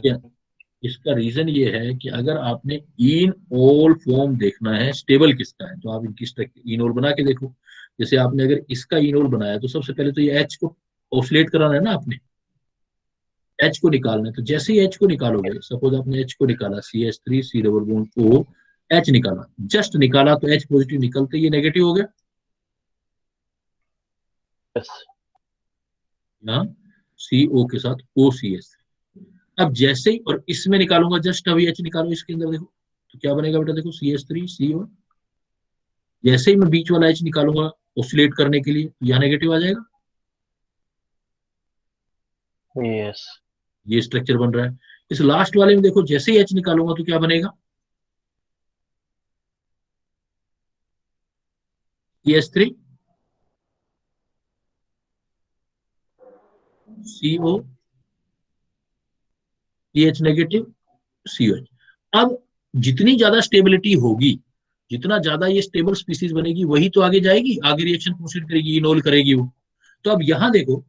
इसका रीजन ये है कि अगर आपने इनोल फॉर्म देखना है स्टेबल किसका है, तो आप इनकी इनोल बना के देखो। जैसे आपने अगर इसका इनोल बनाया तो सबसे पहले तो ये H को ऑसिलेट कराना है ना, आपने H को निकालना है। तो जैसे ही H को निकालोगे, सपोज आपने H को निकाला, CH3 C double bond O, H निकाला, जस्ट निकाला तो H पॉजिटिव निकलते ये नेगेटिव हो गया। यस यहाँ CO के साथ OCH, अब जैसे ही, और इसमें निकालूंगा, जस्ट अभी H निकालो इसके अंदर, देखो तो क्या बनेगा बेटा, देखो CH3CO। जैसे ही मैं बीच वाला H निकालूंगा ऑसिलेट करने के लिए, तो यहाँ नेगेटिव आ जाएगा, Yes. ये स्ट्रक्चर बन रहा है। इस लास्ट वाले में देखो, जैसे ही H निकालूंगा तो क्या बनेगा, CH3 CO, CH negative, COH। अब जितनी ज्यादा स्टेबिलिटी होगी, जितना ज्यादा ये स्टेबल स्पीसीज बनेगी, वही तो आगे जाएगी, आगे रिएक्शन प्रोसीड करेगी, इनोल करेगी वो। तो अब यहां देखो,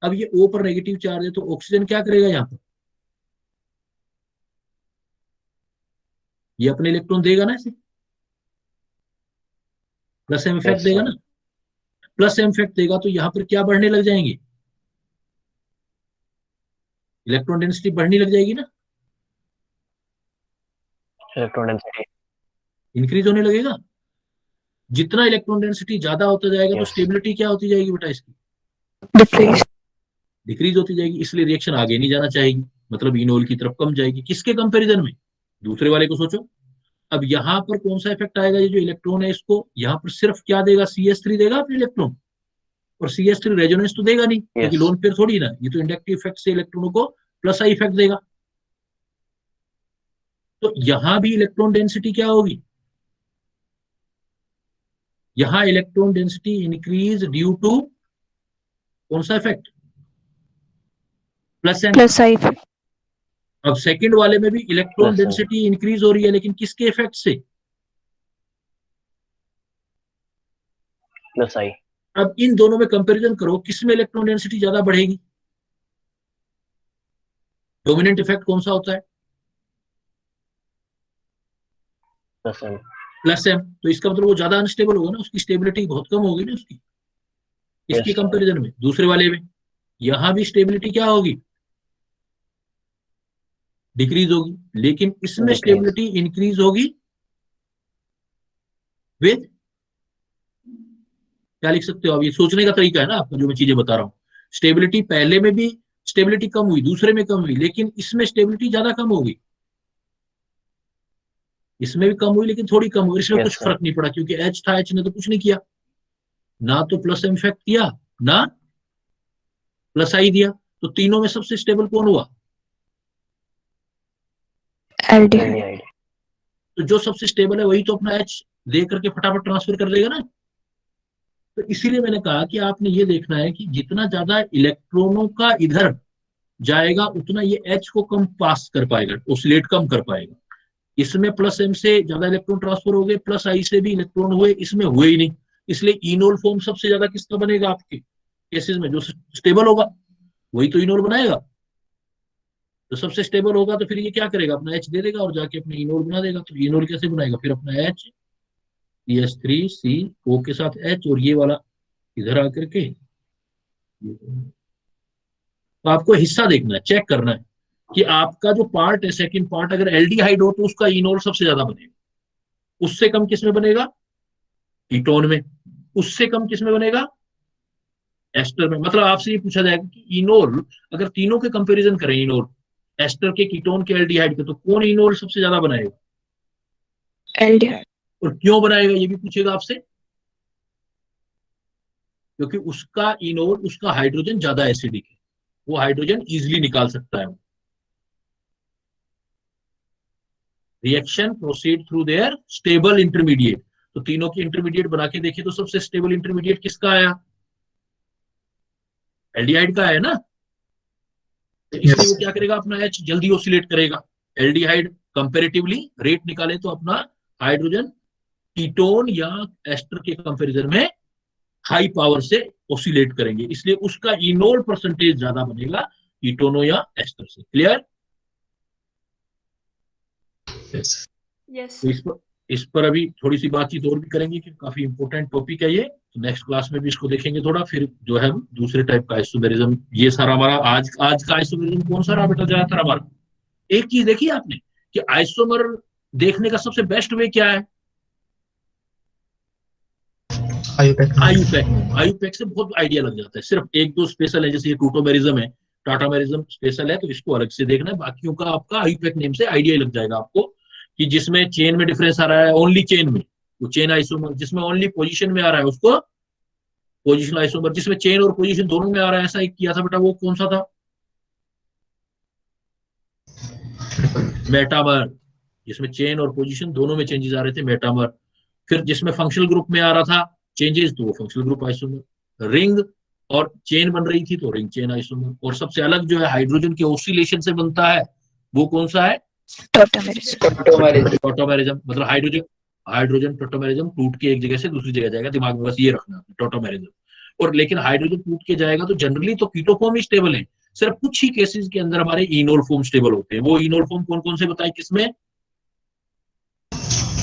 अब ये O पर नेगेटिव चार्ज है, तो ऑक्सीजन क्या करेगा यहाँ पर, ये अपने इलेक्ट्रॉन देगा ना, इसे प्लस एम इफेक्ट Yes, देगा sir. ना, प्लस एम इफेक्ट देगा, तो यहाँ पर क्या बढ़ने लग जाएंगे, इलेक्ट्रॉन डेंसिटी बढ़ने लग जाएगी ना, Electron density. इंक्रीज होने लगेगा। जितना इलेक्ट्रॉन डेंसिटी ज्यादा होता जाएगा, तो Yes. स्टेबिलिटी क्या होती जाएगी बेटा इसकी, डिक्रीज। डिक्रीज होती जाएगी, इसलिए रिएक्शन आगे नहीं जाना चाहेगी, मतलब इनोल की तरफ कम जाएगी। किसके कंपैरिजन में, दूसरे वाले को सोचो। अब यहाँ पर कौन सा इफेक्ट आएगा, ये जो इलेक्ट्रॉन है इसको यहाँ पर सिर्फ क्या देगा, CH3 देगा अपने इलेक्ट्रॉन, और CH3 रेजोनेंस तो देगा नहीं, क्योंकि Yes. लोन पेयर थोड़ी ना, ये तो इंडक्टिव इफेक्ट से इलेक्ट्रॉनों को प्लस आई इफेक्ट देगा। तो यहां भी इलेक्ट्रॉन डेंसिटी क्या होगी, यहां electron density increase due to कौन सा effect, plus M. Plus I. अब सेकंड वाले में भी electron Plus M. Density increase हो रही है, लेकिन किसके इफेक्ट से, Plus I. अब इन दोनों में कंपैरिजन करो, किसमें इलेक्ट्रॉन डेंसिटी ज्यादा बढ़ेगी, डोमिनेंट इफेक्ट कौन सा होता है, Plus M. Plus M. तो इसका मतलब वो ज्यादा अनस्टेबल होगा ना, उसकी स्टेबिलिटी बहुत कम होगी ना उसकी, इसके Yes. कंपैरिजन में। दूसरे वाले में यहां भी स्टेबिलिटी क्या होगी, डिक्रीज होगी, लेकिन इसमें Decrease. स्टेबिलिटी इंक्रीज होगी विद, क्या लिख सकते हो आप, ये सोचने का तरीका है ना आपका, जो मैं चीजें बता रहा हूँ। स्टेबिलिटी पहले में भी स्टेबिलिटी कम हुई, दूसरे में कम हुई, लेकिन इसमें स्टेबिलिटी ज्यादा कम होगी, इसमें भी कम हुई लेकिन थोड़ी कम हुई, इसमें Yes, कुछ sir. फर्क नहीं पड़ा, क्योंकि H था, H ने तो कुछ नहीं किया, ना तो प्लस एम इफेक्ट किया, ना प्लस आई दिया। तो तीनों में सबसे स्टेबल कौन हुआ, एल्डिहाइड। Aldehyde. तो जो सबसे स्टेबल है वही तो अपना H दे करके फटाफट ट्रांसफर कर लेगा ना। तो इसीलिए मैंने कहा कि आपने ये देखना है कि जितना ज्यादा इलेक्ट्रॉनों का इधर जाएगा, उतना ये H को कम पास कर पाएगा, ओसिलेट कम कर पाएगा। इसमें प्लस एम से ज्यादा इलेक्ट्रॉन ट्रांसफर हो गए, प्लस आई से भी इलेक्ट्रॉन हुए, इसमें हुए ही नहीं। इसलिए इनोल फॉर्म सबसे ज्यादा किसका बनेगा आपके केसेस में, जो स्टेबल होगा वही तो इनोल बनाएगा। तो सबसे स्टेबल होगा, तो फिर ये क्या करेगा, अपना H दे देगा और जाके अपने इनोल बना देगा। तो इनोल कैसे बनाएगा, फिर अपना H CH3CO के साथ H, और ये वाला इधर आकर के। तो आपको हिस्सा देखना है, चेक करना है कि आपका जो पार्ट है, सेकंड पार्ट, अगर एल्डिहाइड हो तो उसका इनोल सबसे ज्यादा बनेगा, उससे कम किस में बनेगा, कीटोन में, उससे कम किस में बनेगा, एस्टर में। मतलब आपसे ये पूछा जाएगा कि इनोल, अगर तीनों के कंपैरिजन करें, इनोल एस्टर के, कीटोन के, एल्डिहाइड के, तो कौन इनोल सबसे ज्यादा बनाएगा, एल्डिहाइड। और क्यों बनाएगा ये भी पूछेगा आपसे, क्योंकि उसका इनोल, उसका हाइड्रोजन ज्यादा एसिडिक है, वो हाइड्रोजन इजिली निकाल सकता है। Reaction proceed through their stable intermediate. तो तीनों की इंटरमीडिएट बना के देखिए, तो सबसे स्टेबल इंटरमीडिएट किसका आया, एल्डिहाइड का है ना। तो इसलिए Yes. वो क्या करेगा, अपना H जल्दी ऑसिलेट करेगा। एल्डिहाइड कंपैरेटिवली रेट निकाले तो अपना हाइड्रोजन कीटोन या एस्टर के कंपैरिजन में हाई पावर से ऑसिलेट करेंगे, इसलिए उसका इनोल परसेंटेज ज्यादा बनेगा कीटोनो या एस्टर से। क्लियर। Yes. Yes. तो इस पर अभी थोड़ी सी बातचीत और भी करेंगे, कि काफी इंपॉर्टेंट टॉपिक है ये। तो नेक्स्ट क्लास में भी इसको देखेंगे थोड़ा, फिर जो है दूसरे टाइप का आइसोमेरिज्म। ये सारा हमारा आज का आइसोमेरिज्म कौन सा रहा बेटा, ज्यादातर हमारा। एक चीज देखी आपने कि आइसोमर देखने का सबसे बेस्ट वे क्या है, IUPAC. आयुपैक से बहुत आइडिया लग जाता है। सिर्फ एक दो स्पेशल है, जैसे ये टूटोमेरिज्म है, टाटामेरिज्म स्पेशल है तो इसको अलग से देखना है, बाकियों का आपका आईयूपैक नेम से आइडिया लग जाएगा आपको कि जिसमें चेन में डिफरेंस आ रहा है, ओनली चेन में वो चेन आइसोमर, जिसमें ओनली पोजीशन में आ रहा है उसको पोजीशन आइसोमर, जिसमें चेन और पोजीशन दोनों में आ रहा है ऐसा एक किया था बेटा, वो कौन सा था? मेटामर, जिसमें चेन और पोजीशन दोनों में चेंजेस आ रहे थे, मेटामर। फिर जिसमें फंक्शनल ग्रुप में आ रहा था चेंजेस तो वो फंक्शनल ग्रुप आइसोमर। रिंग और चेन बन रही थी तो रिंग चेन आइसोमर। और सबसे अलग जो है हाइड्रोजन के ऑसिलेशन से बनता है वो कौन सा है? टॉटोमेरिज्म। मतलब हाइड्रोजन टॉटोमेरिज्म टूट के एक जगह से दूसरी जगह जाएगा, दिमाग में बस ये रखना टॉटोमेरिज्म। और लेकिन हाइड्रोजन टूट के जाएगा तो जनरली तो कीटो फॉर्म ही स्टेबल है, सिर्फ कुछ ही केसेस के अंदर हमारे इनोल फॉर्म स्टेबल होते हैं। वो इनोल फॉर्म कौन कौन से बताए किसमें?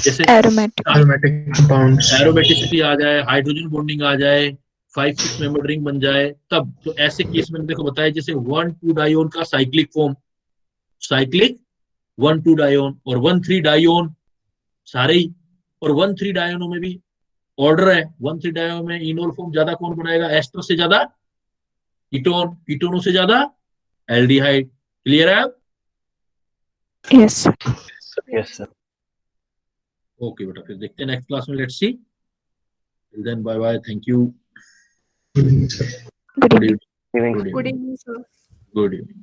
जैसे एरोमेटिक कंपाउंड्स, एरोमेटिसिटी आ जाए, हाइड्रोजन बॉन्डिंग आ जाए, 5-6 मेंबर रिंग बन जाए तब। तो ऐसे केस में देखो बताया जैसे 1,2 डायोन का साइक्लिक फॉर्म, साइक्लिक 1,2 डायोन और 1,3 डायोन सारे ही। और 1,3 डायोनों में भी ऑर्डर है, 1,3 डायोन में इनोल फॉर्म ज्यादा कौन बनाएगा? एस्टर से ज्यादा कीटोन, कीटोनों से ज्यादा एल्डिहाइड। क्लियर है? Yes Yes, sir. ओके बेटा, फिर देखते हैं नेक्स्ट क्लास में। Let's see, then bye bye, thank you, good evening sir. Good evening Evening. Good evening, sir. Good evening.